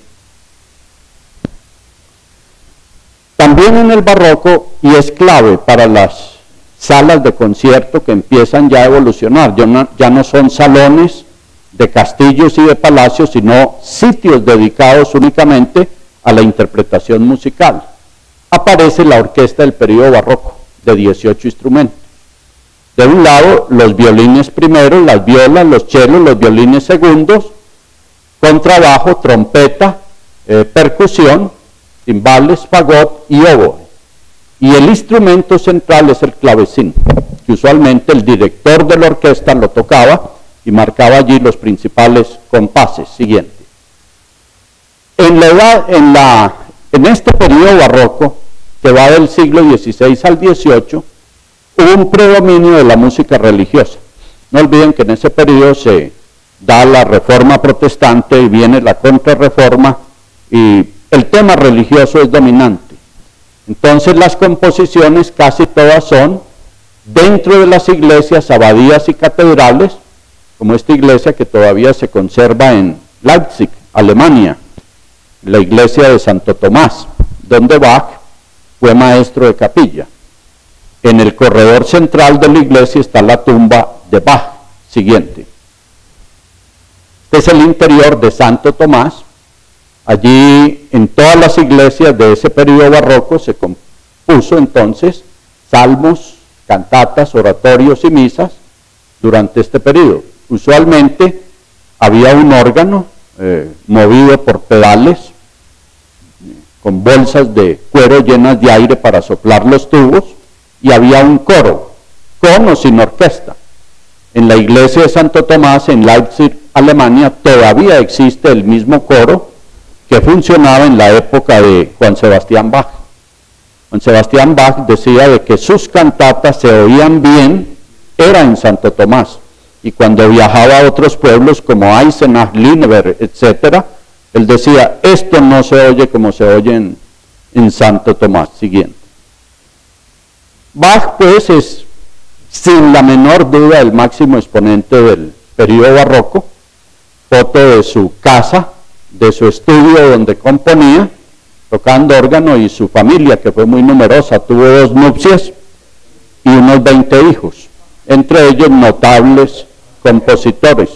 [SPEAKER 1] También en el barroco, y es clave para las salas de concierto que empiezan ya a evolucionar, ya no son salones de castillos y de palacios, sino sitios dedicados únicamente a la interpretación musical. Aparece la orquesta del periodo barroco, de 18 instrumentos. De un lado, los violines primeros, las violas, los chelos, los violines segundos, contrabajo, trompeta, percusión, timbales, fagot y oboe. Y el instrumento central es el clavecín, que usualmente el director de la orquesta lo tocaba y marcaba allí los principales compases. Siguiente. En este periodo barroco, que va del siglo XVI al XVIII, hubo un predominio de la música religiosa. No olviden que en ese periodo se da la reforma protestante y viene la contrarreforma y el tema religioso es dominante. Entonces las composiciones casi todas son dentro de las iglesias, abadías y catedrales, como esta iglesia que todavía se conserva en Leipzig, Alemania, la iglesia de Santo Tomás, donde Bach fue maestro de capilla. En el corredor central de la iglesia está la tumba de Bach. Siguiente. Este es el interior de Santo Tomás. Allí, en todas las iglesias de ese periodo barroco, se compuso entonces salmos, cantatas, oratorios y misas durante este periodo. Usualmente había un órgano movido por pedales, con bolsas de cuero llenas de aire para soplar los tubos, y había un coro, con o sin orquesta. En la iglesia de Santo Tomás, en Leipzig, Alemania, todavía existe el mismo coro que funcionaba en la época de Juan Sebastián Bach. Juan Sebastián Bach decía de que sus cantatas se oían bien, era en Santo Tomás, y cuando viajaba a otros pueblos como Eisenach, Lüneburg, etc., él decía, esto no se oye como se oye en Santo Tomás. Siguiente. Bach, pues, es sin la menor duda el máximo exponente del periodo barroco. Foto de su casa, de su estudio donde componía, tocando órgano, y su familia, que fue muy numerosa, tuvo 2 nupcias y unos 20 hijos, entre ellos notables compositores.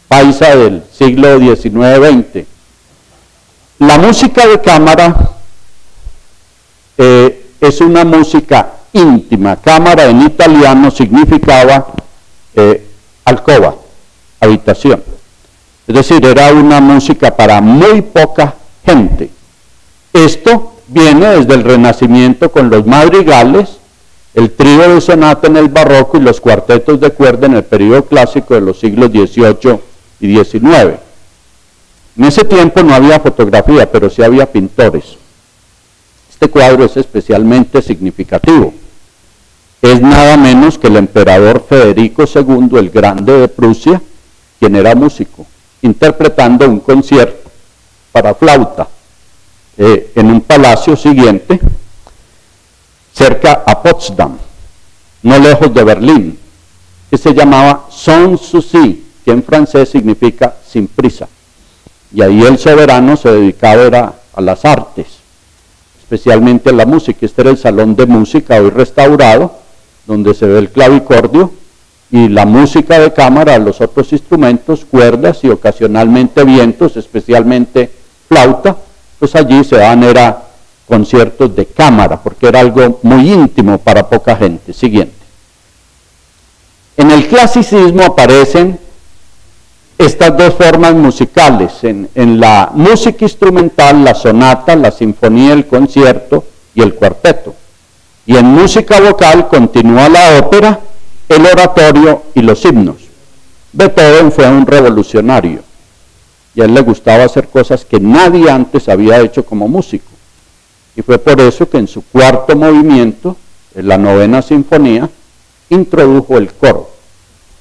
[SPEAKER 1] Paisa del siglo XIX-XX. La música de cámara es una música íntima. Cámara en italiano significaba alcoba, habitación. Es decir, era una música para muy poca gente. Esto viene desde el Renacimiento con los madrigales, el trío de sonata en el barroco y los cuartetos de cuerda en el periodo clásico de los siglos XVIII y XIX. En ese tiempo no había fotografía, pero sí había pintores. Este cuadro es especialmente significativo. Es nada menos que el emperador Federico II, el Grande de Prusia, quien era músico, interpretando un concierto para flauta en un palacio siguiente, cerca a Potsdam, no lejos de Berlín, que se llamaba Sans souci, que en francés significa sin prisa. Y ahí el soberano se dedicaba a las artes, especialmente a la música. Este era el salón de música, hoy restaurado, donde se ve el clavicordio, y la música de cámara, los otros instrumentos, cuerdas y ocasionalmente vientos, especialmente flauta, pues allí se daban era conciertos de cámara, porque era algo muy íntimo para poca gente. Siguiente. En el clasicismo aparecen estas dos formas musicales, en la música instrumental, la sonata, la sinfonía, el concierto y el cuarteto. Y en música vocal continúa la ópera, el oratorio y los himnos. Beethoven fue un revolucionario y a él le gustaba hacer cosas que nadie antes había hecho como músico. Y fue por eso que en su cuarto movimiento, en la novena sinfonía, introdujo el coro.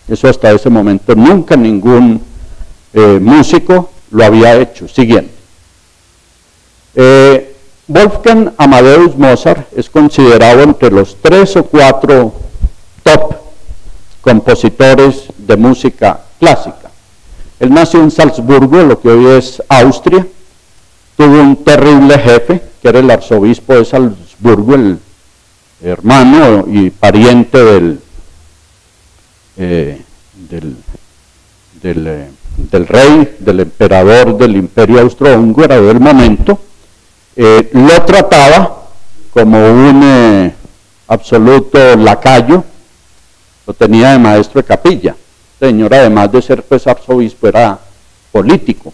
[SPEAKER 1] Eso hasta ese momento nunca ningún músico lo había hecho. Siguiente. Wolfgang Amadeus Mozart es considerado entre los 3 o 4 top compositores de música clásica. Él nació en Salzburgo, lo que hoy es Austria. Tuvo un terrible jefe, que era el arzobispo de Salzburgo, el hermano y pariente del rey, del emperador del imperio austrohúngaro del momento. Lo trataba como un absoluto lacayo, lo tenía de maestro de capilla. El señor, además de ser pues arzobispo, era político.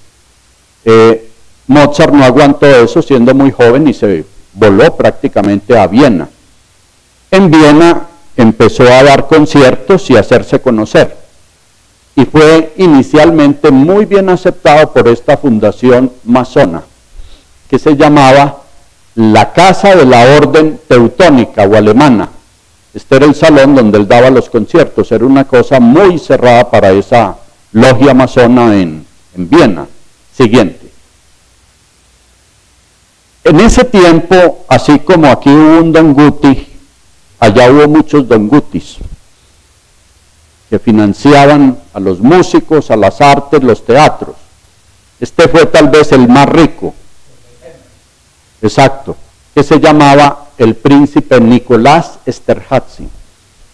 [SPEAKER 1] Mozart no aguantó eso siendo muy joven y se voló prácticamente a Viena. En Viena empezó a dar conciertos y a hacerse conocer. Y fue inicialmente muy bien aceptado por esta fundación masona, que se llamaba la Casa de la Orden Teutónica o Alemana. Este era el salón donde él daba los conciertos. Era una cosa muy cerrada para esa logia masona en Viena. Siguiente. En ese tiempo, así como aquí hubo un Don Guti, allá hubo muchos Don Gutis que financiaban a los músicos, a las artes, los teatros. Este fue tal vez el más rico, exacto, que se llamaba el príncipe Nicolás Esterházy.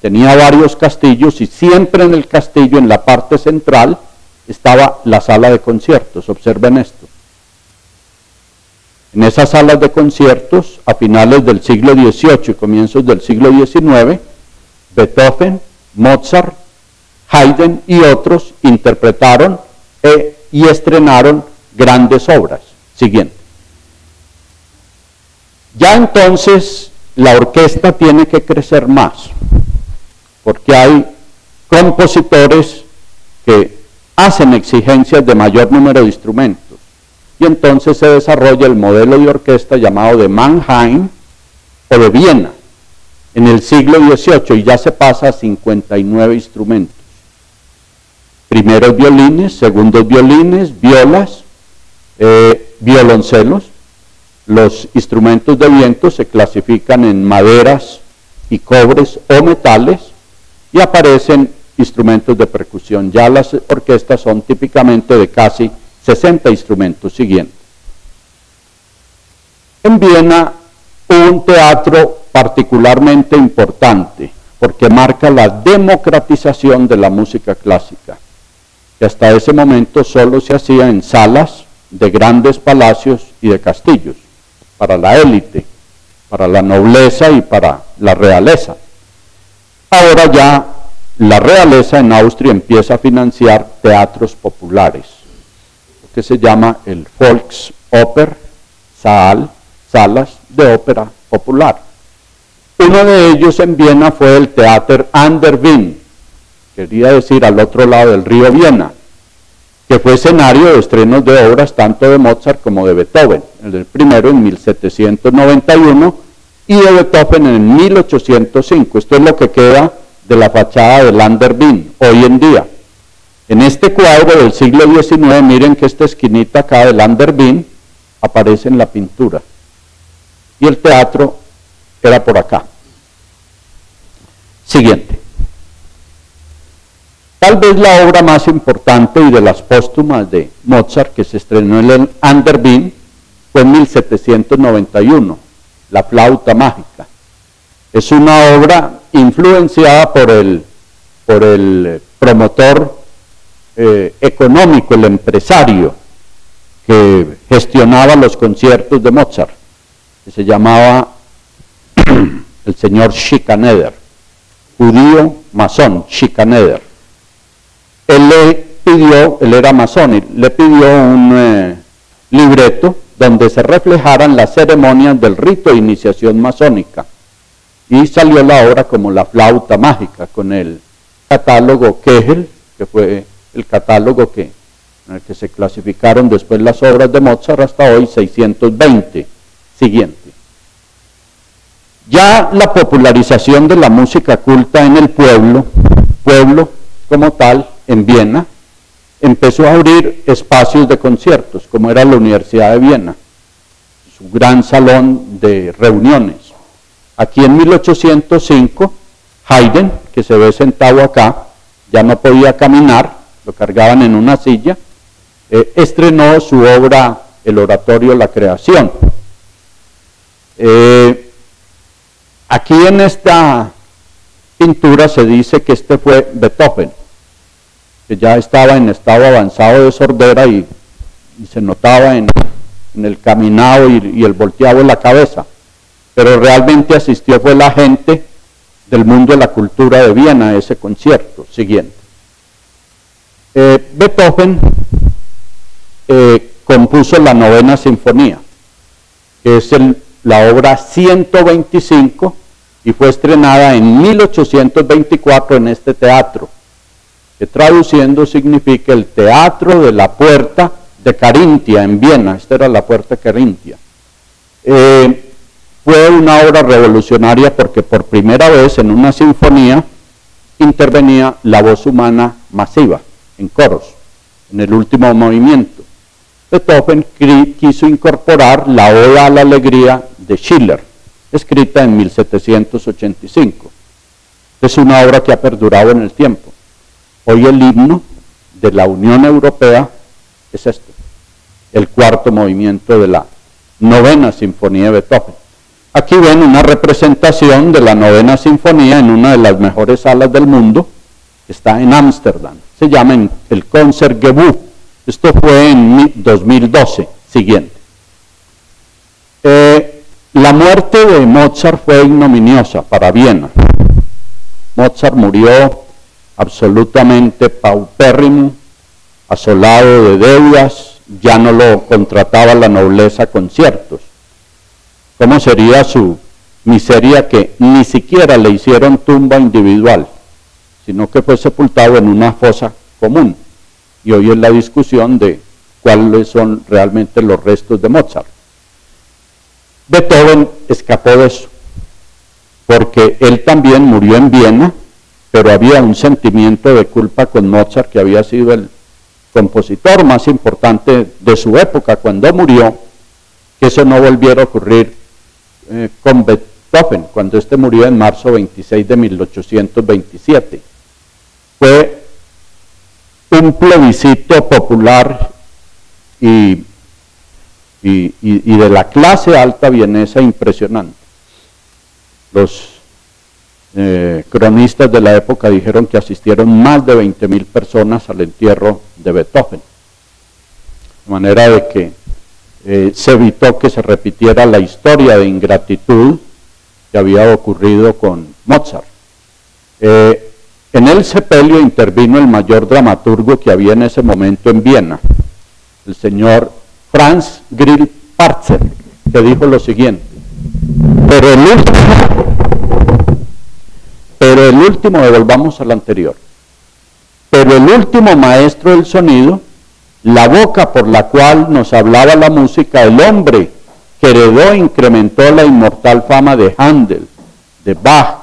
[SPEAKER 1] Tenía varios castillos y siempre en el castillo, en la parte central, estaba la sala de conciertos. Observen esto. En esas salas de conciertos, a finales del siglo XVIII y comienzos del siglo XIX, Beethoven, Mozart, Haydn y otros interpretaron y estrenaron grandes obras. Siguiente. Ya entonces la orquesta tiene que crecer más, porque hay compositores que hacen exigencias de mayor número de instrumentos, y entonces se desarrolla el modelo de orquesta llamado de Mannheim o de Viena en el siglo XVIII, y ya se pasa a 59 instrumentos. Primeros violines, segundos violines, violas, violoncelos. Los instrumentos de viento se clasifican en maderas y cobres o metales, y aparecen instrumentos de percusión. Ya las orquestas son típicamente de casi 60 instrumentos. Siguiente. En Viena hubo un teatro particularmente importante porque marca la democratización de la música clásica, que hasta ese momento solo se hacía en salas de grandes palacios y de castillos, para la élite, para la nobleza y para la realeza. Ahora ya la realeza en Austria empieza a financiar teatros populares, lo que se llama el Volksoper, salas de ópera popular. Uno de ellos en Viena fue el Theater an der Wien, quería decir al otro lado del río Viena, que fue escenario de estrenos de obras tanto de Mozart como de Beethoven, el primero en 1791 y de Beethoven en 1805. Esto es lo que queda de la fachada del an der Wien hoy en día. En este cuadro del siglo XIX, miren que esta esquinita acá del an der Wien aparece en la pintura, y el teatro era por acá. Siguiente. Tal vez la obra más importante y de las póstumas de Mozart que se estrenó en el an der Wien fue en 1791, La flauta mágica. Es una obra influenciada por por el promotor económico, el empresario que gestionaba los conciertos de Mozart, que se llamaba el señor Schikaneder, judío masón, Schikaneder. Él era masón y le pidió un libreto donde se reflejaran las ceremonias del rito de iniciación masónica, y salió la obra como La flauta mágica, con el catálogo Kegel, que fue el catálogo en el que se clasificaron después las obras de Mozart hasta hoy, 620. Siguiente. Ya la popularización de la música culta en el pueblo como tal, en Viena, empezó a abrir espacios de conciertos, como era la Universidad de Viena, su gran salón de reuniones. Aquí en 1805, Haydn, que se ve sentado acá, ya no podía caminar, lo cargaban en una silla, estrenó su obra, el oratorio La Creación. Aquí en esta pintura se dice que este fue Beethoven, que ya estaba en estado avanzado de sordera y se notaba en el caminado y el volteado de la cabeza, pero realmente asistió fue la gente del mundo de la cultura de Viena a ese concierto. Siguiente. Beethoven compuso la Novena Sinfonía, que es la obra 125, y fue estrenada en 1824 en este teatro, que traduciendo significa el Teatro de la Puerta de Carintia en Viena. Esta era la Puerta de Carintia. Fue una obra revolucionaria porque por primera vez en una sinfonía intervenía la voz humana masiva, en coros, en el último movimiento. Beethoven quiso incorporar la Oda a la Alegría de Schiller, escrita en 1785. Es una obra que ha perdurado en el tiempo. Hoy el himno de la Unión Europea es este, el cuarto movimiento de la Novena Sinfonía de Beethoven. Aquí ven una representación de la Novena Sinfonía en una de las mejores salas del mundo, que está en Ámsterdam. Se llama el Concertgebouw. Esto fue en 2012. Siguiente. La muerte de Mozart fue ignominiosa para Viena. Mozart murió absolutamente paupérrimo, asolado de deudas, ya no lo contrataba la nobleza a conciertos. ¿Cómo sería su miseria que ni siquiera le hicieron tumba individual, sino que fue sepultado en una fosa común? Y hoy es la discusión de cuáles son realmente los restos de Mozart. Beethoven escapó de eso, porque él también murió en Viena, pero había un sentimiento de culpa con Mozart, que había sido el compositor más importante de su época cuando murió, que eso no volviera a ocurrir con Beethoven, cuando este murió en marzo 26 de 1827. Fue un plebiscito popular y de la clase alta vienesa impresionante. Los cronistas de la época dijeron que asistieron más de 20.000 personas al entierro de Beethoven, de manera de que se evitó que se repitiera la historia de ingratitud que había ocurrido con Mozart. En el sepelio intervino el mayor dramaturgo que había en ese momento en Viena, el señor Franz Grillparzer, que dijo lo siguiente: pero el último, devolvamos al anterior, pero el último maestro del sonido, la boca por la cual nos hablaba la música, el hombre que heredó e incrementó la inmortal fama de Händel, de Bach,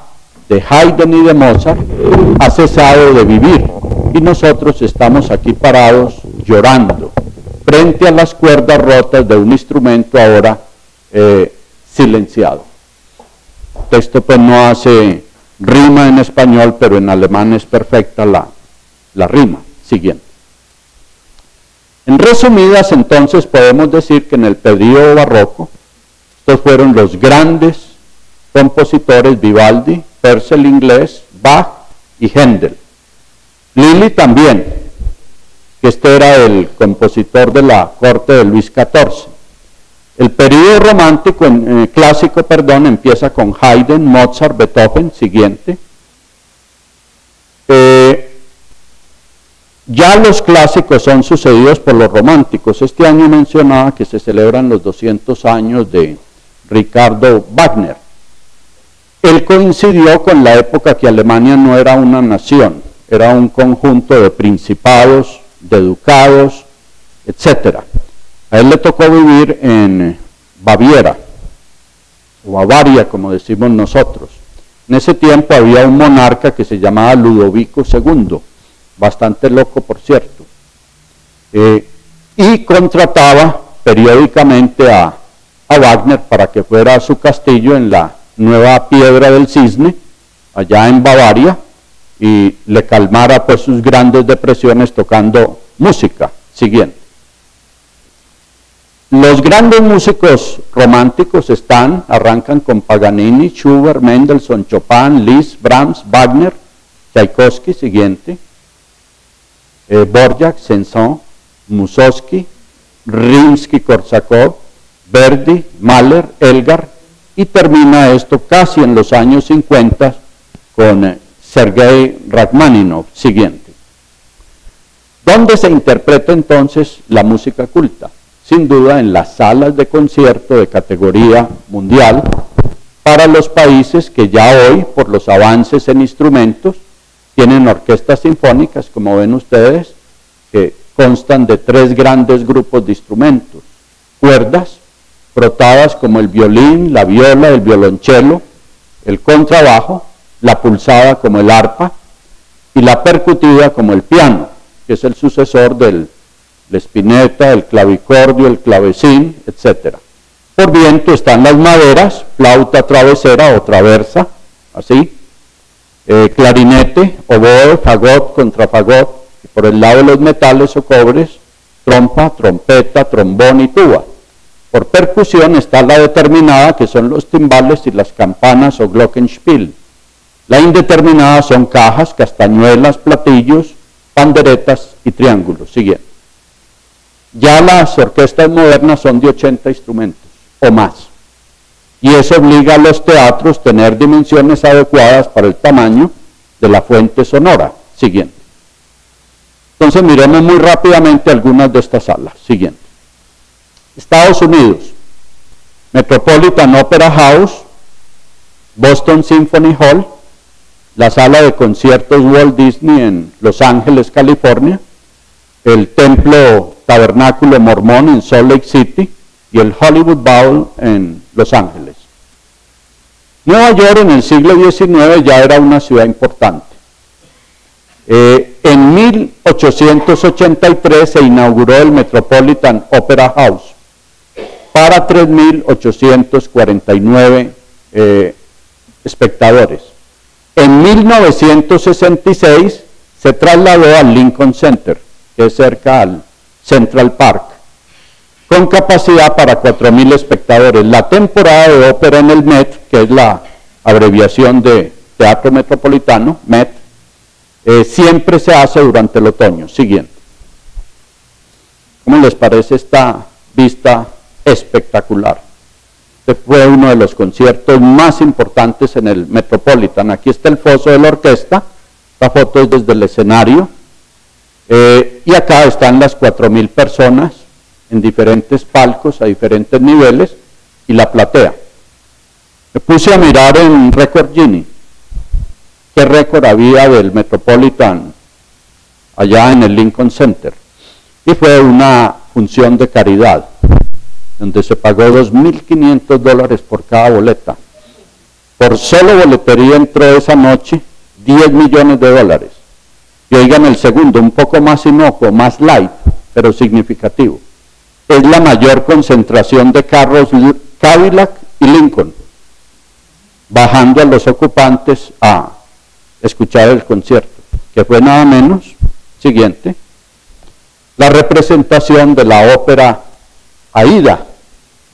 [SPEAKER 1] de Haydn y de Mozart, ha cesado de vivir, y nosotros estamos aquí parados llorando frente a las cuerdas rotas de un instrumento ahora silenciado. Esto pues no hace rima en español, pero en alemán es perfecta la rima. Siguiente. En resumidas, entonces, podemos decir que en el periodo barroco, estos fueron los grandes compositores: Vivaldi, Purcell inglés, Bach y Händel. Lili también, que este era el compositor de la corte de Luis XIV. El periodo romántico, clásico, empieza con Haydn, Mozart, Beethoven, siguiente. Ya los clásicos son sucedidos por los románticos. Este año mencionaba que se celebran los 200 años de Ricardo Wagner. Él coincidió con la época que Alemania no era una nación, era un conjunto de principados, de ducados, etc. A él le tocó vivir en Baviera, o Bavaria, como decimos nosotros. En ese tiempo había un monarca que se llamaba Ludovico II, bastante loco, por cierto, y contrataba periódicamente a Wagner para que fuera a su castillo en la Nueva Piedra del Cisne, allá en Bavaria, y le calmara pues sus grandes depresiones tocando música. Siguiente. Los grandes músicos románticos arrancan con Paganini, Schubert, Mendelssohn, Chopin, Liszt, Brahms, Wagner, Tchaikovsky, siguiente, Dvorak, Saint-Saëns, Mussorgsky, Rimsky-Korsakov, Verdi, Mahler, Elgar, y termina esto casi en los años 50 con Sergei Rachmaninoff, siguiente. ¿Dónde se interpreta entonces la música culta? Sin duda en las salas de concierto de categoría mundial para los países que ya hoy, por los avances en instrumentos, tienen orquestas sinfónicas, como ven ustedes, que constan de 3 grandes grupos de instrumentos: cuerdas, frotadas como el violín, la viola, el violonchelo, el contrabajo, la pulsada como el arpa y la percutida como el piano, que es el sucesor del spinetta, el clavicordio, el clavecín, etc. Por viento están las maderas, flauta travesera o traversa, así, clarinete, oboe, fagot, contrafagot, y por el lado de los metales o cobres, trompa, trompeta, trombón y tuba. Por percusión está la determinada, que son los timbales y las campanas o glockenspiel. La indeterminada son cajas, castañuelas, platillos, panderetas y triángulos. Siguiente. Ya las orquestas modernas son de 80 instrumentos o más, y eso obliga a los teatros a tener dimensiones adecuadas para el tamaño de la fuente sonora. Siguiente. Entonces miremos muy rápidamente algunas de estas salas. Siguiente. Estados Unidos: Metropolitan Opera House, Boston Symphony Hall, la sala de conciertos Walt Disney en Los Ángeles, California, el Templo Tabernáculo Mormón en Salt Lake City y el Hollywood Bowl en Los Ángeles. Nueva York en el siglo XIX ya era una ciudad importante. En 1883 se inauguró el Metropolitan Opera House para 3.849 espectadores. En 1966 se trasladó al Lincoln Center, que es cerca al Central Park, con capacidad para 4.000 espectadores. La temporada de ópera en el Met, que es la abreviación de Teatro Metropolitano, Met, siempre se hace durante el otoño. Siguiente. ¿Cómo les parece esta vista espectacular? Este fue uno de los conciertos más importantes en el Metropolitan. Aquí está el foso de la orquesta. Esta foto es desde el escenario. Y acá están las 4.000 personas en diferentes palcos a diferentes niveles y la platea. Me puse a mirar en Record Genie qué récord había del Metropolitan allá en el Lincoln Center, y fue una función de caridad donde se pagó $2.500 por cada boleta. Por solo boletería entró esa noche $10 millones. Y oigan el segundo, un poco más inocuo, más light, pero significativo. Es la mayor concentración de carros Cadillac y Lincoln, bajando a los ocupantes a escuchar el concierto, que fue nada menos, siguiente, la representación de la ópera Aida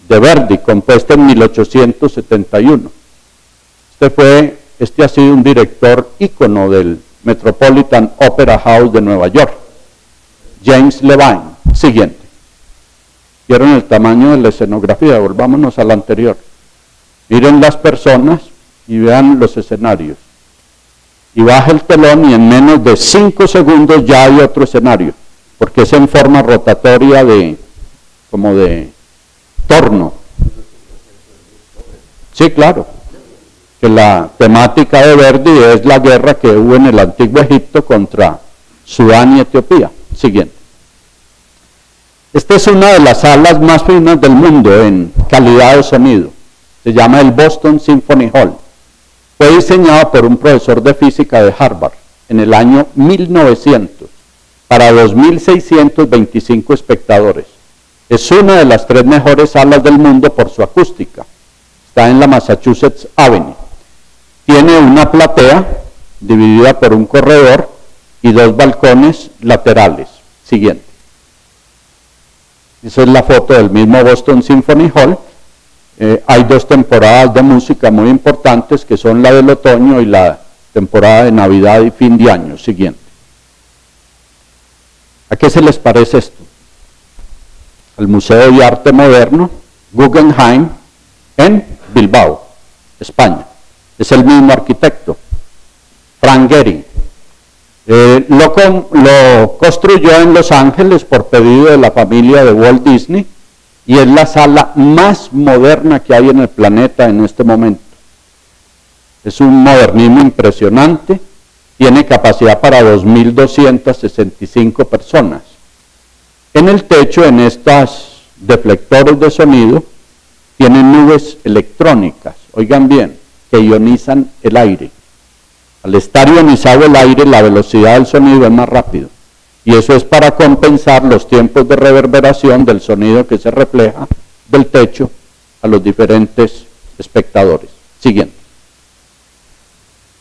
[SPEAKER 1] de Verdi, compuesta en 1871. Este ha sido un director ícono del Metropolitan Opera House de Nueva York. James Levine. Siguiente. ¿Vieron el tamaño de la escenografía? Volvámonos a la anterior. Miren las personas y vean los escenarios. Y baja el telón y en menos de 5 segundos ya hay otro escenario, porque es en forma rotatoria como de torno. Sí, claro, que la temática de Verdi es la guerra que hubo en el antiguo Egipto contra Sudán y Etiopía. Siguiente. Esta es una de las salas más finas del mundo en calidad de sonido. Se llama el Boston Symphony Hall. Fue diseñado por un profesor de física de Harvard en el año 1900 para 2.625 espectadores. Es una de las 3 mejores salas del mundo por su acústica. Está en la Massachusetts Avenue. Tiene una platea dividida por un corredor y 2 balcones laterales. Siguiente. Esa es la foto del mismo Boston Symphony Hall. Hay 2 temporadas de música muy importantes, que son la del otoño y la temporada de Navidad y fin de año. Siguiente. ¿A qué se les parece esto? Al Museo de Arte Moderno Guggenheim en Bilbao, España. Es el mismo arquitecto, Frank Gehry. Lo construyó en Los Ángeles por pedido de la familia de Walt Disney, y es la sala más moderna que hay en el planeta en este momento. Es un modernismo impresionante, tiene capacidad para 2.265 personas. En el techo, en estos deflectores de sonido, tienen nubes electrónicas, oigan bien, que ionizan el aire. Al estar ionizado el aire, la velocidad del sonido es más rápido. Y eso es para compensar los tiempos de reverberación del sonido que se refleja del techo a los diferentes espectadores. Siguiente.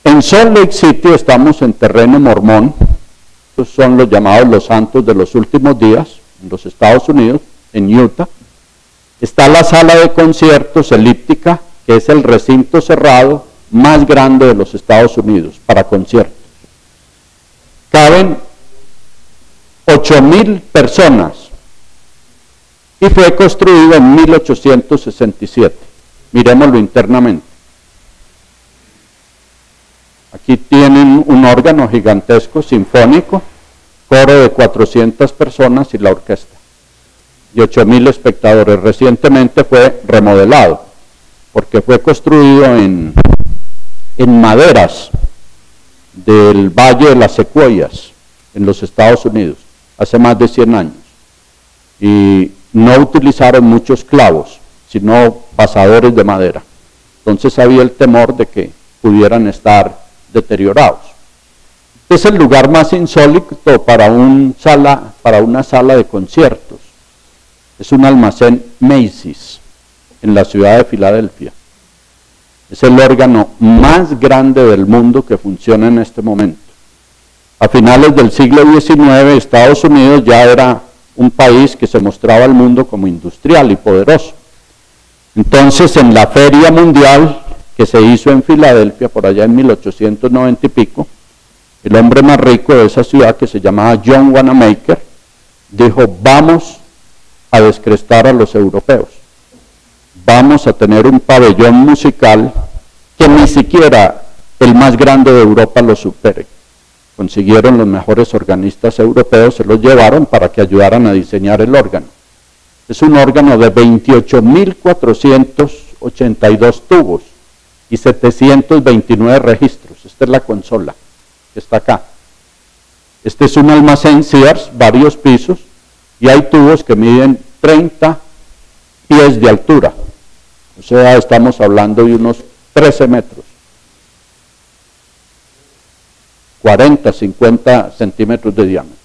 [SPEAKER 1] En Salt Lake City estamos en terreno mormón. Estos son los llamados los santos de los últimos días en los Estados Unidos, en Utah. Está la sala de conciertos elíptica, que es el recinto cerrado más grande de los Estados Unidos para conciertos. Caben 8.000 personas y fue construido en 1867. Miremoslo internamente. Aquí tienen un órgano gigantesco, sinfónico, coro de 400 personas y la orquesta. Y 8.000 espectadores. Recientemente fue remodelado, porque fue construido en maderas del Valle de las Secuoyas, en los Estados Unidos, hace más de 100 años. Y no utilizaron muchos clavos, sino pasadores de madera. Entonces había el temor de que pudieran estar deteriorados. Es el lugar más insólito para una sala de conciertos. Es un almacén Macy's en la ciudad de Filadelfia. Es el órgano más grande del mundo que funciona en este momento. A finales del siglo XIX, Estados Unidos ya era un país que se mostraba al mundo como industrial y poderoso. Entonces, en la Feria Mundial que se hizo en Filadelfia, por allá en 1890 y pico, el hombre más rico de esa ciudad, que se llamaba John Wanamaker, dijo: vamos a descrestar a los europeos. Vamos a tener un pabellón musical que ni siquiera el más grande de Europa lo supere. Consiguieron los mejores organistas europeos, se los llevaron para que ayudaran a diseñar el órgano. Es un órgano de 28.482 tubos y 729 registros. Esta es la consola que está acá. Este es un almacén Sears, varios pisos, y hay tubos que miden 30 pies de altura. O sea, estamos hablando de unos 13 metros. 40, 50 centímetros de diámetro.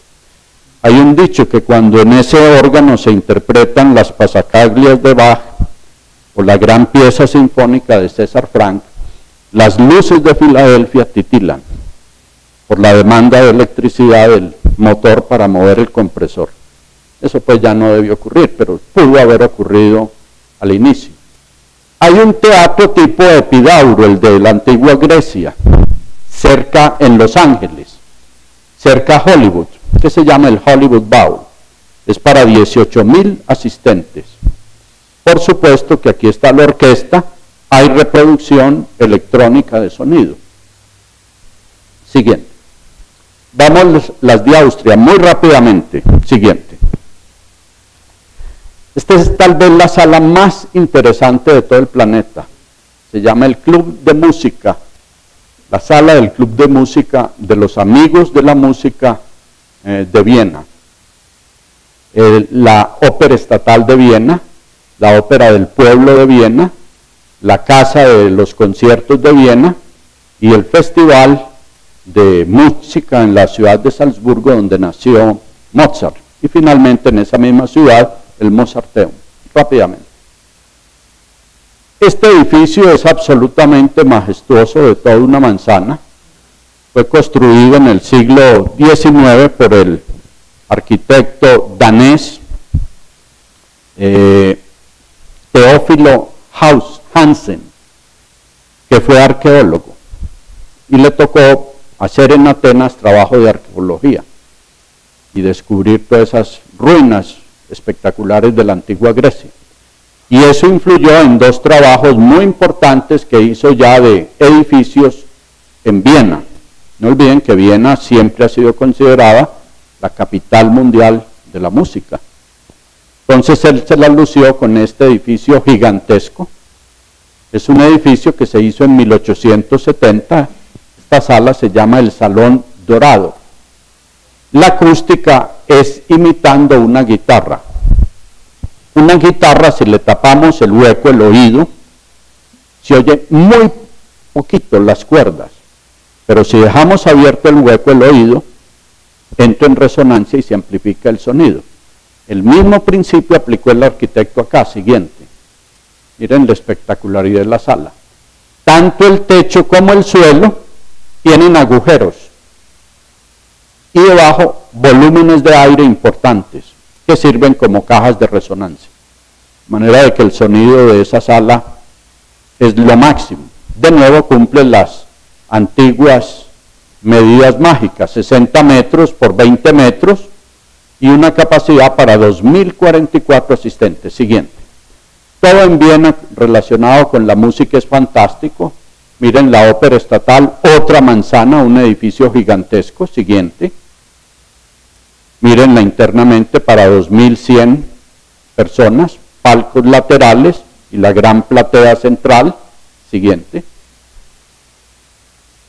[SPEAKER 1] Hay un dicho que cuando en ese órgano se interpretan las pasacaglias de Bach o la gran pieza sinfónica de César Franck, las luces de Filadelfia titilan por la demanda de electricidad del motor para mover el compresor. Eso pues ya no debió ocurrir, pero pudo haber ocurrido al inicio. Hay un teatro tipo Epidauro, el de la antigua Grecia, cerca en Los Ángeles. cerca a Hollywood, que se llama el Hollywood Bowl. Es para 18.000 asistentes. Por supuesto que aquí está la orquesta, hay reproducción electrónica de sonido. Siguiente. Vamos las de Austria muy rápidamente. Siguiente. Esta es tal vez la sala más interesante de todo el planeta. Se llama el Club de Música, la sala del Club de Música de los Amigos de la Música de Viena. La Ópera Estatal de Viena, la Ópera del Pueblo de Viena, la Casa de los Conciertos de Viena y el Festival de Música en la ciudad de Salzburgo, donde nació Mozart. Y finalmente en esa misma ciudad, el Mozarteum. Rápidamente. Este edificio es absolutamente majestuoso, de toda una manzana. Fue construido en el siglo XIX por el arquitecto danés Teófilo Hansen, que fue arqueólogo, y le tocó hacer en Atenas trabajo de arqueología y descubrir todas esas ruinas espectaculares de la antigua Grecia. Y eso influyó en dos trabajos muy importantes que hizo ya de edificios en Viena. No olviden que Viena siempre ha sido considerada la capital mundial de la música. Entonces él se la lució con este edificio gigantesco. Es un edificio que se hizo en 1870. Esta sala se llama el Salón Dorado. La acústica es imitando una guitarra. Una guitarra, si le tapamos el hueco, el oído, se oye muy poquito las cuerdas, pero si dejamos abierto el hueco, el oído, entra en resonancia y se amplifica el sonido. El mismo principio aplicó el arquitecto acá. Siguiente. Miren la espectacularidad de la sala. Tanto el techo como el suelo tienen agujeros y debajo volúmenes de aire importantes que sirven como cajas de resonancia. De manera de que el sonido de esa sala es lo máximo. De nuevo cumple las antiguas medidas mágicas, 60 metros por 20 metros y una capacidad para 2.044 asistentes. Siguiente. Todo en Viena relacionado con la música es fantástico. Miren la Ópera Estatal, otra manzana, un edificio gigantesco. Siguiente. Mírenla internamente para 2.100 personas, palcos laterales y la gran platea central. Siguiente.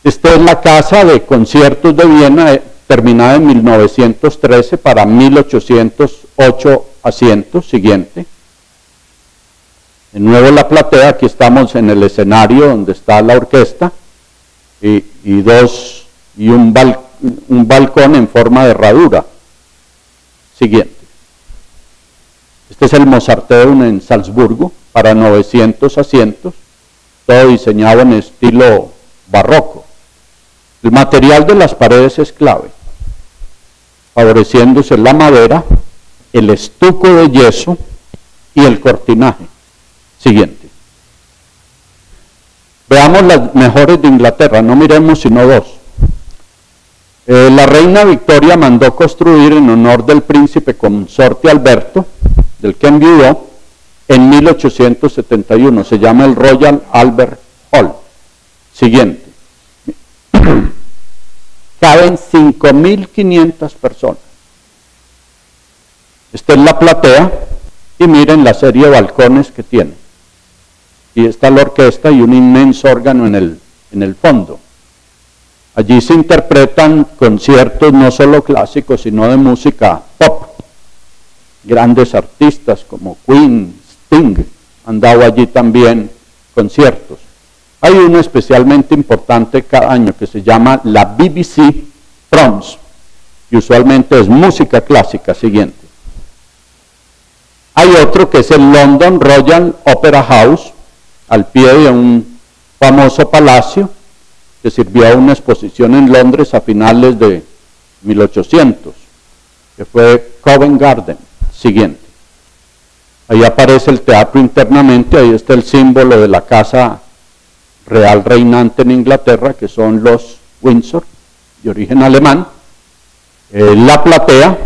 [SPEAKER 1] Esta es la Casa de Conciertos de Viena, terminada en 1913 para 1.808 asientos. Siguiente. De nuevo la platea, aquí estamos en el escenario donde está la orquesta y un balcón en forma de herradura. Siguiente. Este es el Mozarteum en Salzburgo para 900 asientos, todo diseñado en estilo barroco. El material de las paredes es clave, favoreciéndose la madera, el estuco de yeso y el cortinaje. Siguiente. Veamos las mejores de Inglaterra, no miremos sino dos. La reina Victoria mandó construir en honor del príncipe consorte Alberto, del que enviudó, en 1871. Se llama el Royal Albert Hall. Siguiente. Caben 5.500 personas. Esta es la platea y miren la serie de balcones que tiene. Y está la orquesta y un inmenso órgano en el fondo. Allí se interpretan conciertos no solo clásicos, sino de música pop. Grandes artistas como Queen, Sting, han dado allí también conciertos. Hay uno especialmente importante cada año que se llama la BBC Proms, y usualmente es música clásica. Siguiente. Hay otro que es el London Royal Opera House, al pie de un famoso palacio, que sirvió a una exposición en Londres a finales de 1800, que fue Covent Garden. Siguiente. Ahí aparece el teatro internamente, ahí está el símbolo de la casa real reinante en Inglaterra, que son los Windsor, de origen alemán, la platea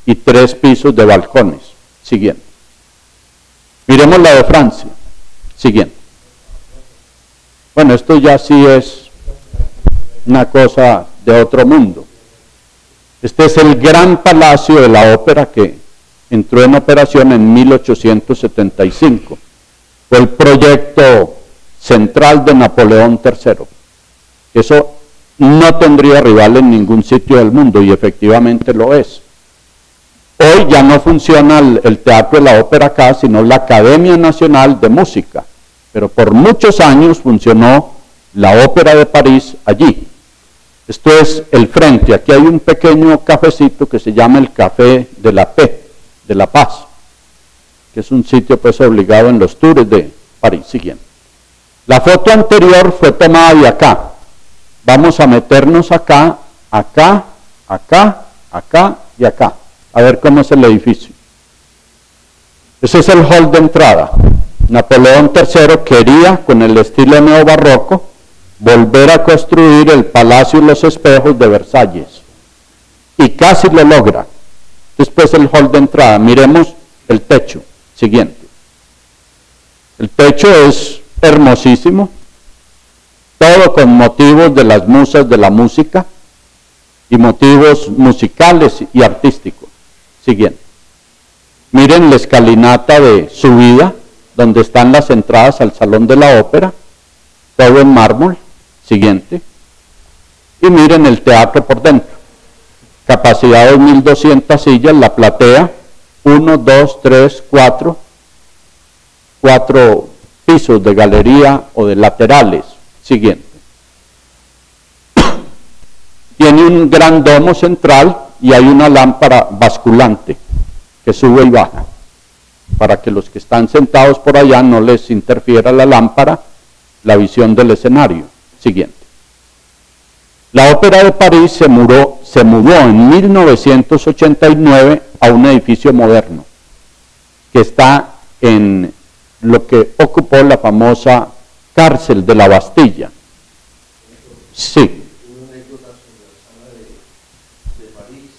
[SPEAKER 1] y 3 pisos de balcones. Siguiente. Miremos la de Francia. Siguiente. Bueno, esto ya sí es una cosa de otro mundo. Este es el gran palacio de la ópera que entró en operación en 1875. Fue el proyecto central de Napoleón III. Eso no tendría rival en ningún sitio del mundo y efectivamente lo es. Hoy ya no funciona el Teatro de la Ópera acá, sino la Academia Nacional de Música, pero por muchos años funcionó la Ópera de París allí. Esto es el frente, aquí hay un pequeño cafecito que se llama el Café de la Paix, de la Paz, que es un sitio pues obligado en los tours de París. Siguiente. La foto anterior fue tomada de acá. Vamos a meternos acá, acá, acá, acá y acá. A ver cómo es el edificio. Ese es el hall de entrada. Napoleón III quería, con el estilo neobarroco, volver a construir el Palacio y los Espejos de Versalles. Y casi lo logra. Después el hall de entrada. Miremos el techo. Siguiente. El techo es hermosísimo. Todo con motivos de las musas de la música y motivos musicales y artísticos. Siguiente. Miren la escalinata de subida, donde están las entradas al Salón de la Ópera, todo en mármol. Siguiente. Y miren el teatro por dentro. Capacidad de 1.200 sillas, la platea, 1, 2, 3, 4 pisos de galería o de laterales. Siguiente. Tiene un gran domo central y hay una lámpara basculante que sube y baja, para que los que están sentados por allá no les interfiera la lámpara la visión del escenario. Siguiente. La Ópera de París se mudó en 1989 a un edificio moderno que está en lo que ocupó la famosa cárcel de la Bastilla. Sí.
[SPEAKER 2] Una anécdota sobre la sala de París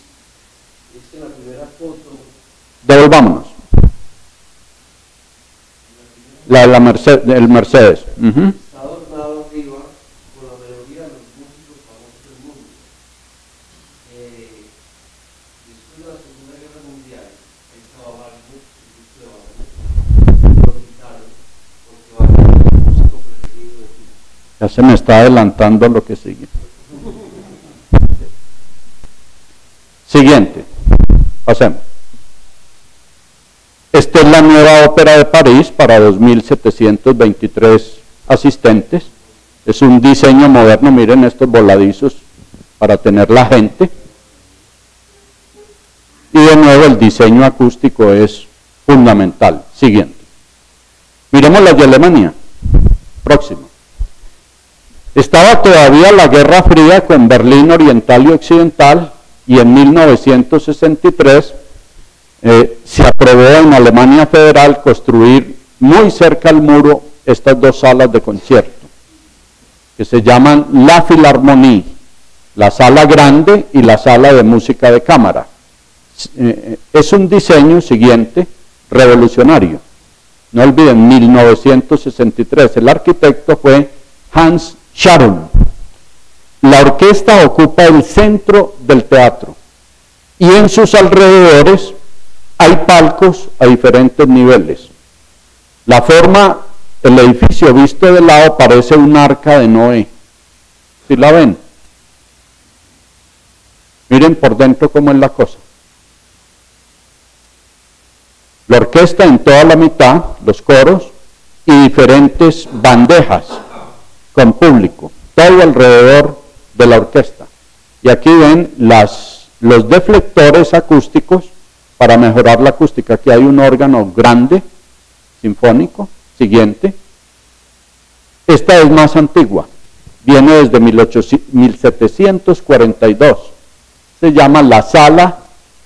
[SPEAKER 2] es que la primera foto.
[SPEAKER 1] Devolvámonos. El Mercedes.
[SPEAKER 2] Está adornado arriba con la melodía de los músicos famosos del mundo. Después de la Segunda Guerra Mundial, ahí estaba Wagner, el disco de Wagner, lo quitaron porque Wagner era el músico preferido de Tito.
[SPEAKER 1] Ya se me está adelantando lo que sigue. Siguiente. Pasemos. Esta es la nueva Ópera de París para 2.723 asistentes. Es un diseño moderno. Miren estos voladizos para tener la gente. Y de nuevo el diseño acústico es fundamental. Siguiente. Miremos las de Alemania. Próximo. Estaba todavía la Guerra Fría con Berlín Oriental y Occidental, y en 1963 se aprobó en Alemania Federal construir muy cerca al muro estas 2 salas de concierto, que se llaman la Philharmonie, la sala grande y la sala de música de cámara. Es un diseño, siguiente, revolucionario. No olviden, 1963, el arquitecto fue Hans Scharoun. La orquesta ocupa el centro del teatro y en sus alrededores hay palcos a diferentes niveles. La forma, el edificio visto de lado parece un arca de Noé. ¿Sí la ven? Miren por dentro cómo es la cosa. La orquesta en toda la mitad, los coros y diferentes bandejas con público, todo alrededor de la orquesta. Y aquí ven los deflectores acústicos para mejorar la acústica. Aquí hay un órgano grande, sinfónico. Siguiente. Esta es más antigua, viene desde 1742. Se llama la Sala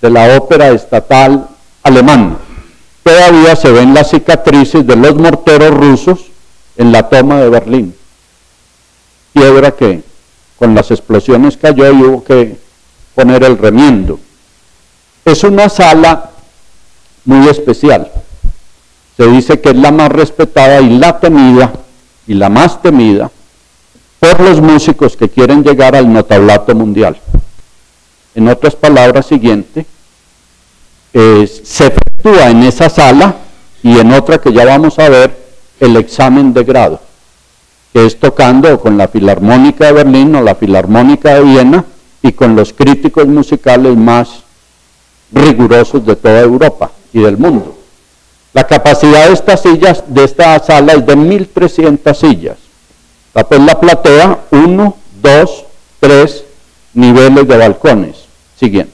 [SPEAKER 1] de la Ópera Estatal Alemana. Todavía se ven las cicatrices de los morteros rusos en la toma de Berlín. Piedra que con las explosiones cayó y hubo que poner el remiendo. Es una sala muy especial. Se dice que es la más respetada y la temida, y la más temida, por los músicos que quieren llegar al notablato mundial. En otras palabras, siguiente, se efectúa en esa sala y en otra que ya vamos a ver, el examen de grado, que es tocando con la Filarmónica de Berlín o la Filarmónica de Viena y con los críticos musicales más rigurosos de toda Europa y del mundo. La capacidad de estas sillas, de esta sala, es de 1.300 sillas. Pues la platea, 1, 2, 3 niveles de balcones. Siguiente.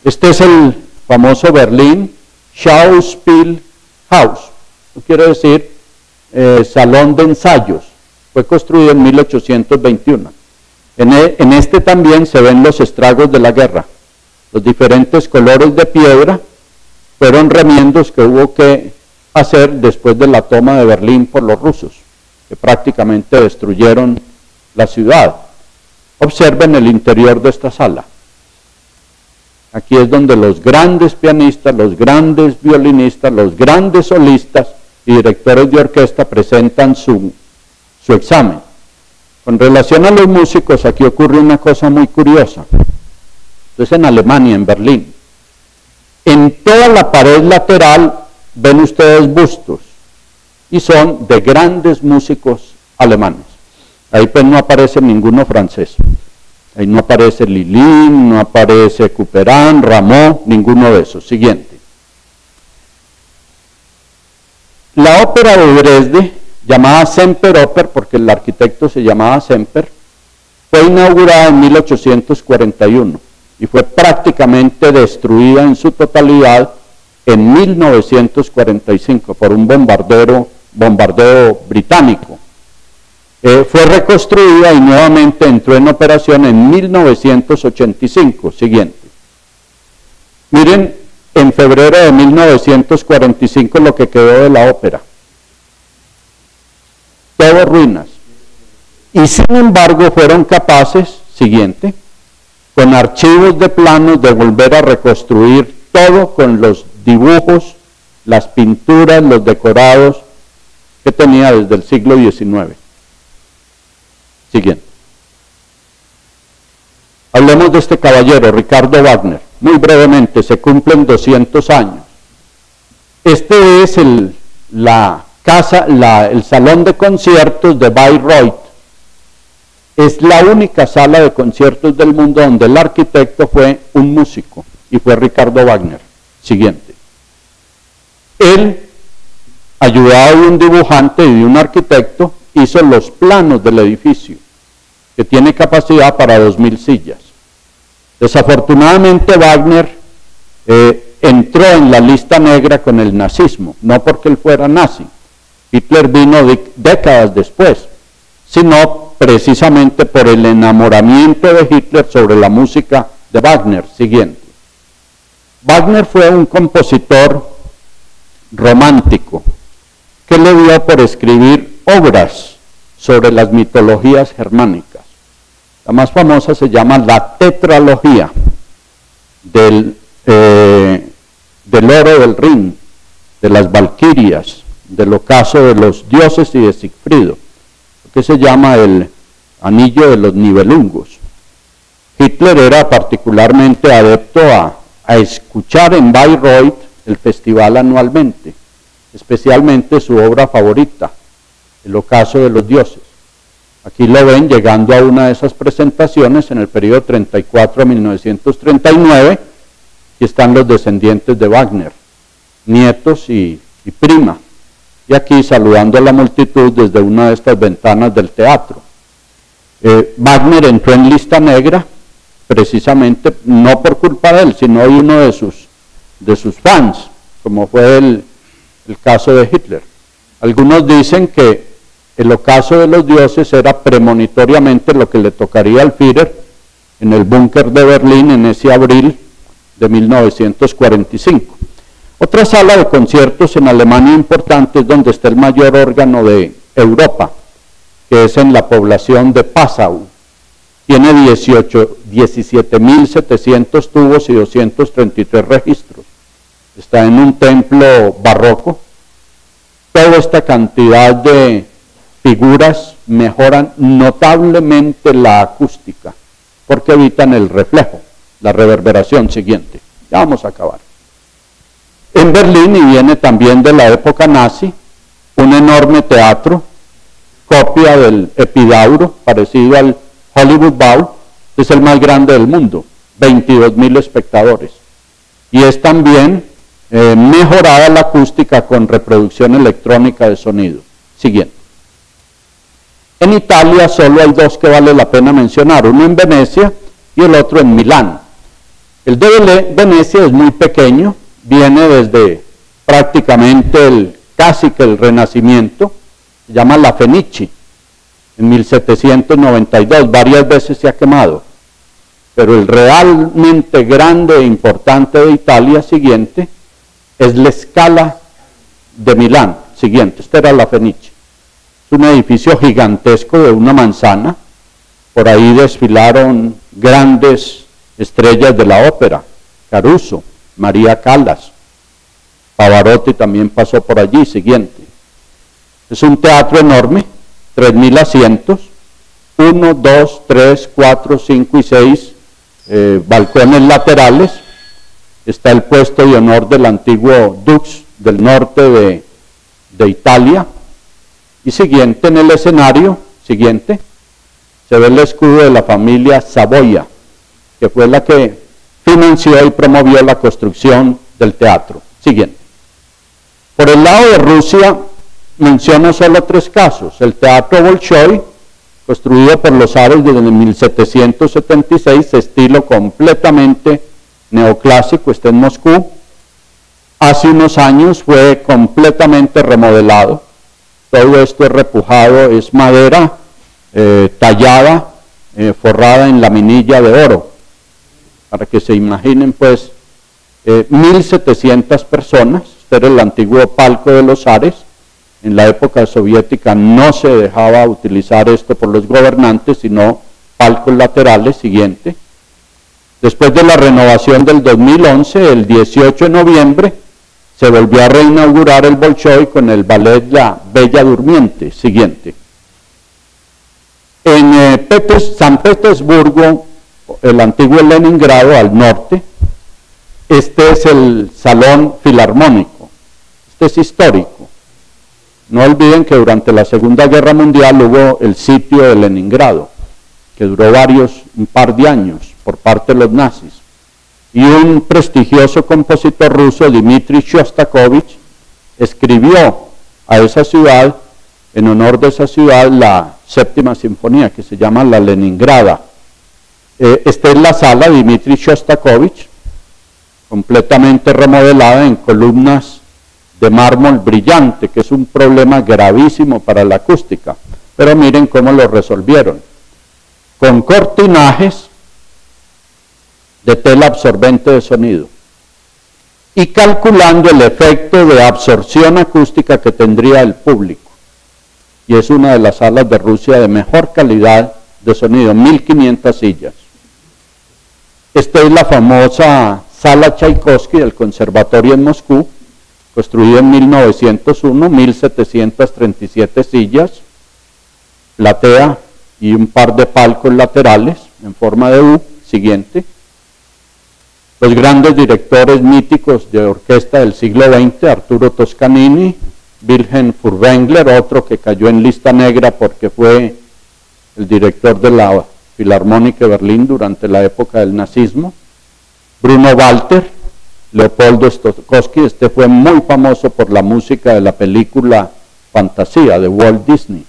[SPEAKER 1] Este es el famoso Berlin Schauspielhaus. Quiere decir salón de ensayos. Fue construido en 1821. En este también se ven los estragos de la guerra. Los diferentes colores de piedra fueron remiendos que hubo que hacer después de la toma de Berlín por los rusos, que prácticamente destruyeron la ciudad. Observen el interior de esta sala. Aquí es donde los grandes pianistas, los grandes violinistas, los grandes solistas y directores de orquesta presentan su examen. Con relación a los músicos, aquí ocurre una cosa muy curiosa. Esto es en Alemania, en Berlín. En toda la pared lateral ven ustedes bustos y son de grandes músicos alemanes. Ahí pues no aparece ninguno francés. Ahí no aparece Lilin, no aparece Couperin, Rameau, ninguno de esos. Siguiente. La ópera de Dresde, llamada Semperoper, porque el arquitecto se llamaba Semper, fue inaugurada en 1841 y fue prácticamente destruida en su totalidad en 1945 por un bombardeo británico. Fue reconstruida y nuevamente entró en operación en 1985. Siguiente. Miren, en febrero de 1945 lo que quedó de la ópera. Todo ruinas. Y sin embargo fueron capaces, siguiente, con archivos de planos de volver a reconstruir todo con los dibujos, las pinturas, los decorados que tenía desde el siglo XIX. Siguiente. Hablemos de este caballero, Ricardo Wagner. Muy brevemente, se cumplen 200 años. Este es el salón de conciertos de Bayreuth. Es la única sala de conciertos del mundo donde el arquitecto fue un músico y fue Ricardo Wagner. Siguiente. Él, ayudado de un dibujante y de un arquitecto, hizo los planos del edificio, que tiene capacidad para 2.000 sillas. Desafortunadamente Wagner entró en la lista negra con el nazismo, no porque él fuera nazi. Hitler vino décadas después, sino precisamente por el enamoramiento de Hitler sobre la música de Wagner. Siguiente. Wagner fue un compositor romántico que le dio por escribir obras sobre las mitologías germánicas. La más famosa se llama la tetralogía del oro del Rin, de las valquirias, del ocaso de los dioses y de Sigfrido, que se llama el anillo de los Nibelungos. Hitler era particularmente adepto a escuchar en Bayreuth el festival anualmente, especialmente su obra favorita, el ocaso de los dioses. Aquí lo ven llegando a una de esas presentaciones en el periodo 34 a 1939, y están los descendientes de Wagner, nietos y prima, y aquí saludando a la multitud desde una de estas ventanas del teatro. Wagner entró en lista negra precisamente no por culpa de él, sino de uno de sus fans, como fue el caso de Hitler. Algunos dicen que el ocaso de los dioses era premonitoriamente lo que le tocaría al Führer en el búnker de Berlín en ese abril de 1945. Otra sala de conciertos en Alemania importante es donde está el mayor órgano de Europa, que es en la población de Passau. tiene 17.700 tubos y 233 registros. Está en un templo barroco. Toda esta cantidad de figuras mejoran notablemente la acústica, porque evitan el reflejo, la reverberación siguiente. Ya vamos a acabar. En Berlín, y viene también de la época nazi, un enorme teatro, copia del Epidauro, parecido al Hollywood Bowl, es el más grande del mundo, 22.000 espectadores. Y es también mejorada la acústica con reproducción electrónica de sonido. Siguiente. En Italia solo hay dos que vale la pena mencionar, uno en Venecia y el otro en Milán. El de Venecia es muy pequeño, viene desde prácticamente casi que el Renacimiento, se llama La Fenici, en 1792, varias veces se ha quemado, pero el realmente grande e importante de Italia, siguiente, es la Scala de Milán, siguiente, esta era La Fenici. Es un edificio gigantesco de una manzana, por ahí desfilaron grandes estrellas de la ópera, Caruso, María Callas, Pavarotti también pasó por allí, siguiente. Es un teatro enorme, 3.000 asientos, 1, 2, 3, 4, 5 y 6 balcones laterales. Está el puesto de honor del antiguo Dux del norte de Italia. Y siguiente, en el escenario, siguiente, se ve el escudo de la familia Savoia, que fue la que financió y promovió la construcción del teatro. Siguiente. Por el lado de Rusia, menciono solo 3 casos. El Teatro Bolshoi, construido por los zares desde 1776, estilo completamente neoclásico, está en Moscú. Hace unos años fue completamente remodelado. Todo esto es repujado, es madera tallada, forrada en laminilla de oro. Para que se imaginen, pues, 1.700 personas. Este era el antiguo palco de los zares. En la época soviética no se dejaba utilizar esto por los gobernantes, sino palcos laterales. Siguiente. Después de la renovación del 2011, el 18 de noviembre, se volvió a reinaugurar el Bolshoi con el ballet La Bella Durmiente. Siguiente. En San Petersburgo, el antiguo Leningrado, al norte, este es el Salón Filarmónico. Este es histórico. No olviden que durante la Segunda Guerra Mundial hubo el sitio de Leningrado, que duró un par de años por parte de los nazis. Y un prestigioso compositor ruso, Dmitri Shostakovich, escribió a esa ciudad, en honor de esa ciudad, la séptima sinfonía, que se llama La Leningrada. Esta es la sala Dmitri Shostakovich, completamente remodelada en columnas de mármol brillante, que es un problema gravísimo para la acústica. Pero miren cómo lo resolvieron. Con cortinajes de tela absorbente de sonido y calculando el efecto de absorción acústica que tendría el público. Y es una de las salas de Rusia de mejor calidad de sonido, 1.500 sillas. Esta es la famosa Sala Tchaikovsky del Conservatorio en Moscú, construida en 1901, 1.737 sillas, platea y un par de palcos laterales en forma de U. Siguiente. Los grandes directores míticos de orquesta del siglo XX, Arturo Toscanini, Wilhelm Furtwängler, otro que cayó en lista negra porque fue el director de la Filarmónica de Berlín durante la época del nazismo, Bruno Walter, Leopoldo Stokowski, este fue muy famoso por la música de la película Fantasía de Walt Disney,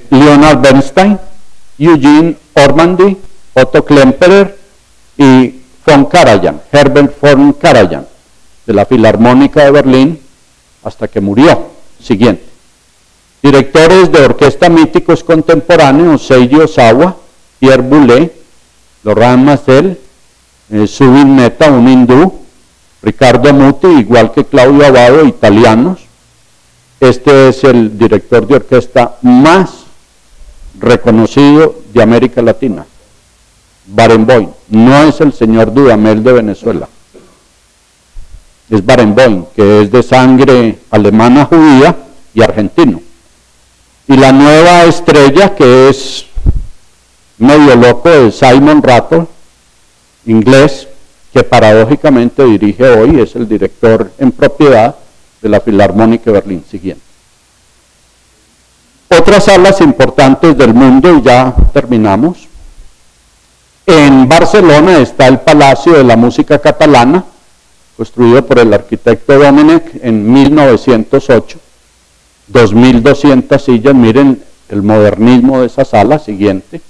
[SPEAKER 1] Leonard Bernstein, Eugene Ormandy, Otto Klemperer y von Karajan, Herbert von Karajan, de la Filarmónica de Berlín, hasta que murió. Siguiente. Directores de orquesta míticos contemporáneos, Seiji Ozawa, Pierre Boulez, Laurent Mazel, Zubin Mehta, un hindú, Ricardo Muti, igual que Claudio Abbado, italianos. Este es el director de orquesta más reconocido de América Latina. Barenboim, no es el señor Dudamel de Venezuela, es Barenboim, que es de sangre alemana judía y argentino. Y la nueva estrella, que es medio loco, es Simon Rattle, inglés, que paradójicamente dirige hoy, es el director en propiedad de la Filarmónica de Berlín. Siguiente. Otras salas importantes del mundo, y ya terminamos. En Barcelona está el Palacio de la Música Catalana, construido por el arquitecto Domènech en 1908. 2.200 sillas, miren el modernismo de esa sala. Siguiente.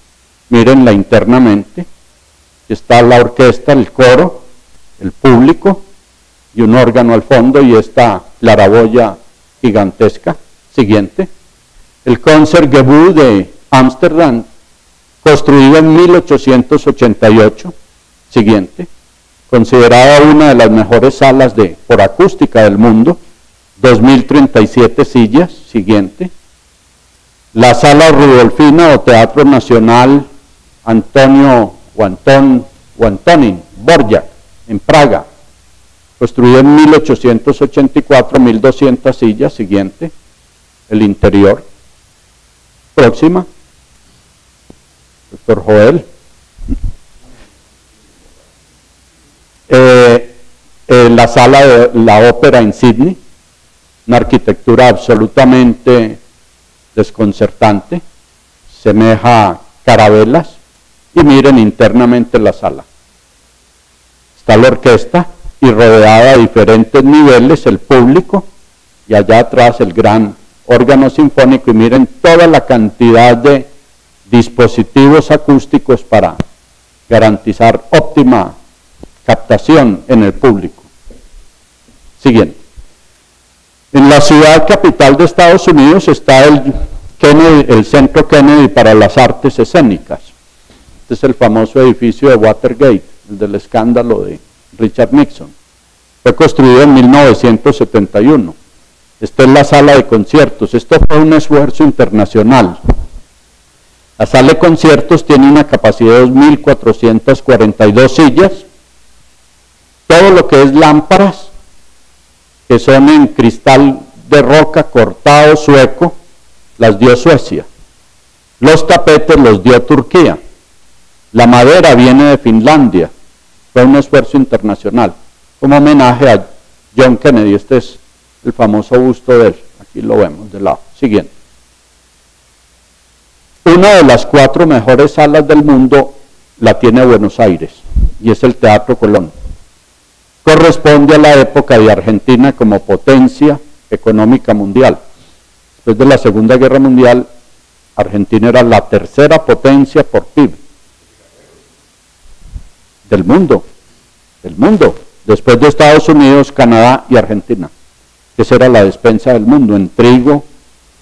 [SPEAKER 1] Mírenla internamente. Está la orquesta, el coro, el público y un órgano al fondo y esta claraboya gigantesca. Siguiente. El Concertgebouw de Ámsterdam, construido en 1888. Siguiente. Considerada una de las mejores salas por acústica del mundo. 2.037 sillas. Siguiente. La Sala Rudolfina o Teatro Nacional Antonin Dvořák en Praga, construido en 1884, 1.200 sillas. Siguiente. El interior. Próxima. Doctor Joel. La sala de la ópera en Sydney, una arquitectura absolutamente desconcertante, semeja carabelas, y miren internamente la sala. Está la orquesta y rodeada de diferentes niveles el público, y allá atrás el gran órgano sinfónico, y miren toda la cantidad de dispositivos acústicos para garantizar óptima captación en el público. Siguiente. En la ciudad capital de Estados Unidos está el Centro Kennedy para las Artes Escénicas. Este es el famoso edificio de Watergate, el del escándalo de Richard Nixon. Fue construido en 1971. Esta es la sala de conciertos. Esto fue un esfuerzo internacional. La sala de conciertos tiene una capacidad de 2.442 sillas. Todo lo que es lámparas, que son en cristal de roca cortado sueco, las dio Suecia. Los tapetes los dio Turquía. La madera viene de Finlandia. Fue un esfuerzo internacional. Como homenaje a John Kennedy. Este es el famoso busto de él. Aquí lo vemos de lado. Siguiente. Una de las 4 mejores salas del mundo la tiene Buenos Aires, y es el Teatro Colón. Corresponde a la época de Argentina como potencia económica mundial. Después de la Segunda Guerra Mundial, Argentina era la tercera potencia por PIB del mundo, después de Estados Unidos, Canadá y Argentina. Esa era la despensa del mundo, en trigo,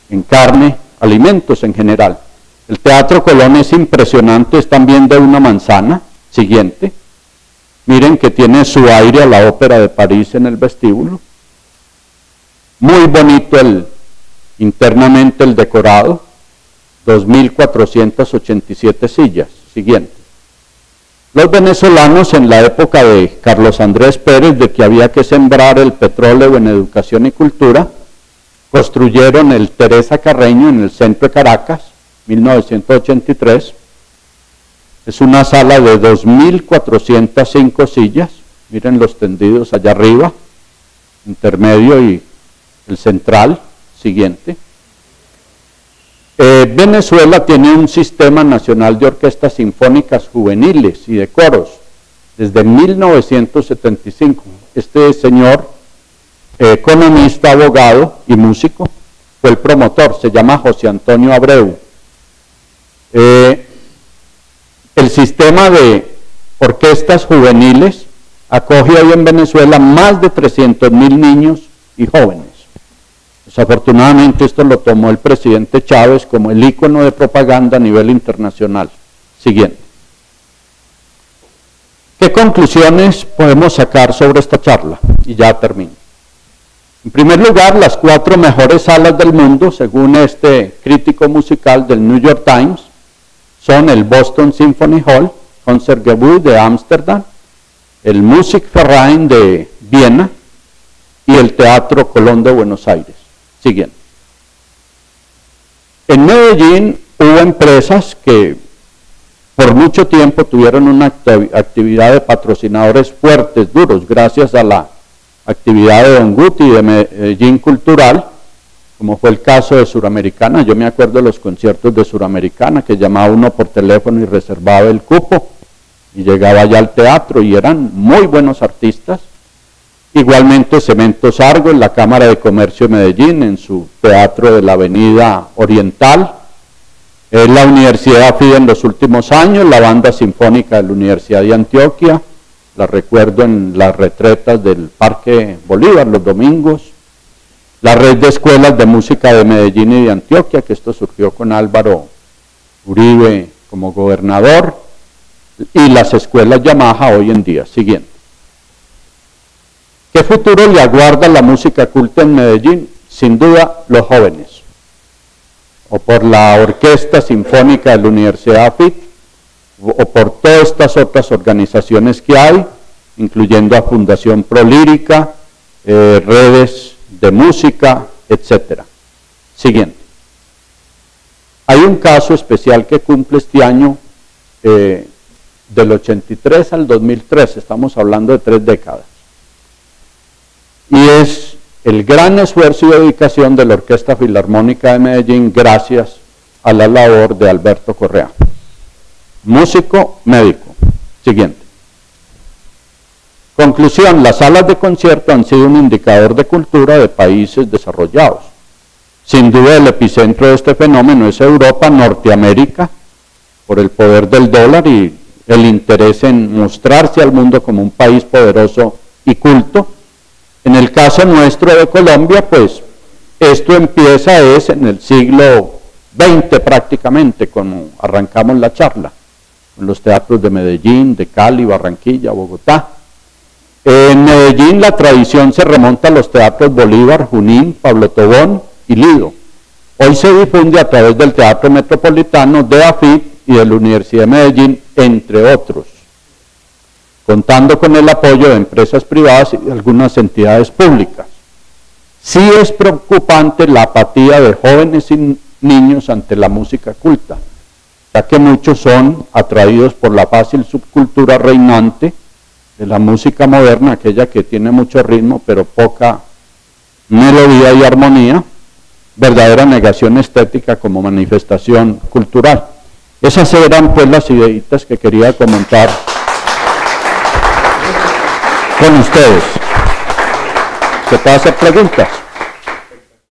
[SPEAKER 1] en carne, alimentos en general. El Teatro Colón es impresionante, es también de una manzana. Siguiente. Miren que tiene su aire a la Ópera de París en el vestíbulo. Muy bonito internamente el decorado. 2.487 sillas. Siguiente. Los venezolanos en la época de Carlos Andrés Pérez, de que había que sembrar el petróleo en educación y cultura, construyeron el Teresa Carreño en el centro de Caracas, 1983. Es una sala de 2.405 sillas. Miren los tendidos allá arriba, intermedio y el central. Siguiente. Venezuela tiene un sistema nacional de orquestas sinfónicas juveniles y de coros desde 1975. Este señor, economista, abogado y músico, fue el promotor, se llama José Antonio Abreu. El sistema de orquestas juveniles acoge hoy en Venezuela más de 300.000 niños y jóvenes. Desafortunadamente esto lo tomó el presidente Chávez como el ícono de propaganda a nivel internacional. Siguiente. ¿Qué conclusiones podemos sacar sobre esta charla? Y ya termino. En primer lugar, las 4 mejores salas del mundo, según este crítico musical del New York Times, son el Boston Symphony Hall, Concertgebouw de Ámsterdam, el Musikverein de Viena y el Teatro Colón de Buenos Aires. Siguiente. En Medellín hubo empresas que por mucho tiempo tuvieron una actividad de patrocinadores fuertes, duros, gracias a la actividad de Don Guti de Medellín Cultural, como fue el caso de Suramericana. Yo me acuerdo de los conciertos de Suramericana, que llamaba uno por teléfono y reservaba el cupo, y llegaba ya al teatro, y eran muy buenos artistas. Igualmente Cementos Argos, la Cámara de Comercio de Medellín, en su teatro de la Avenida Oriental, la Universidad FIDE en los últimos años, la Banda Sinfónica de la Universidad de Antioquia, la recuerdo en las retretas del Parque Bolívar los domingos, la Red de Escuelas de Música de Medellín y de Antioquia, que esto surgió con Álvaro Uribe como gobernador, y las escuelas Yamaha hoy en día. Siguiente. ¿Qué futuro le aguarda la música culta en Medellín? Sin duda, los jóvenes, o por la Orquesta Sinfónica de la Universidad AFIT, o por todas estas otras organizaciones que hay, incluyendo a Fundación Prolírica, redes de música, etc. Siguiente. Hay un caso especial que cumple este año, del 83 al 2003, estamos hablando de 3 décadas, y es el gran esfuerzo y dedicación de la Orquesta Filarmónica de Medellín gracias a la labor de Alberto Correa, músico, médico. Siguiente. Conclusión, las salas de concierto han sido un indicador de cultura de países desarrollados. Sin duda el epicentro de este fenómeno es Europa, Norteamérica, por el poder del dólar y el interés en mostrarse al mundo como un país poderoso y culto. En el caso nuestro de Colombia, pues esto empieza en el siglo XX prácticamente, como arrancamos la charla, con los teatros de Medellín, de Cali, Barranquilla, Bogotá. En Medellín la tradición se remonta a los teatros Bolívar, Junín, Pablo Tobón y Lido. Hoy se difunde a través del Teatro Metropolitano, de AFIT y de la Universidad de Medellín, entre otros, contando con el apoyo de empresas privadas y de algunas entidades públicas. Sí es preocupante la apatía de jóvenes y niños ante la música culta, ya que muchos son atraídos por la fácil subcultura reinante de la música moderna, aquella que tiene mucho ritmo pero poca melodía y armonía, verdadera negación estética como manifestación cultural. Esas eran pues las ideitas que quería comentar con ustedes. ¿Se puede hacer preguntas?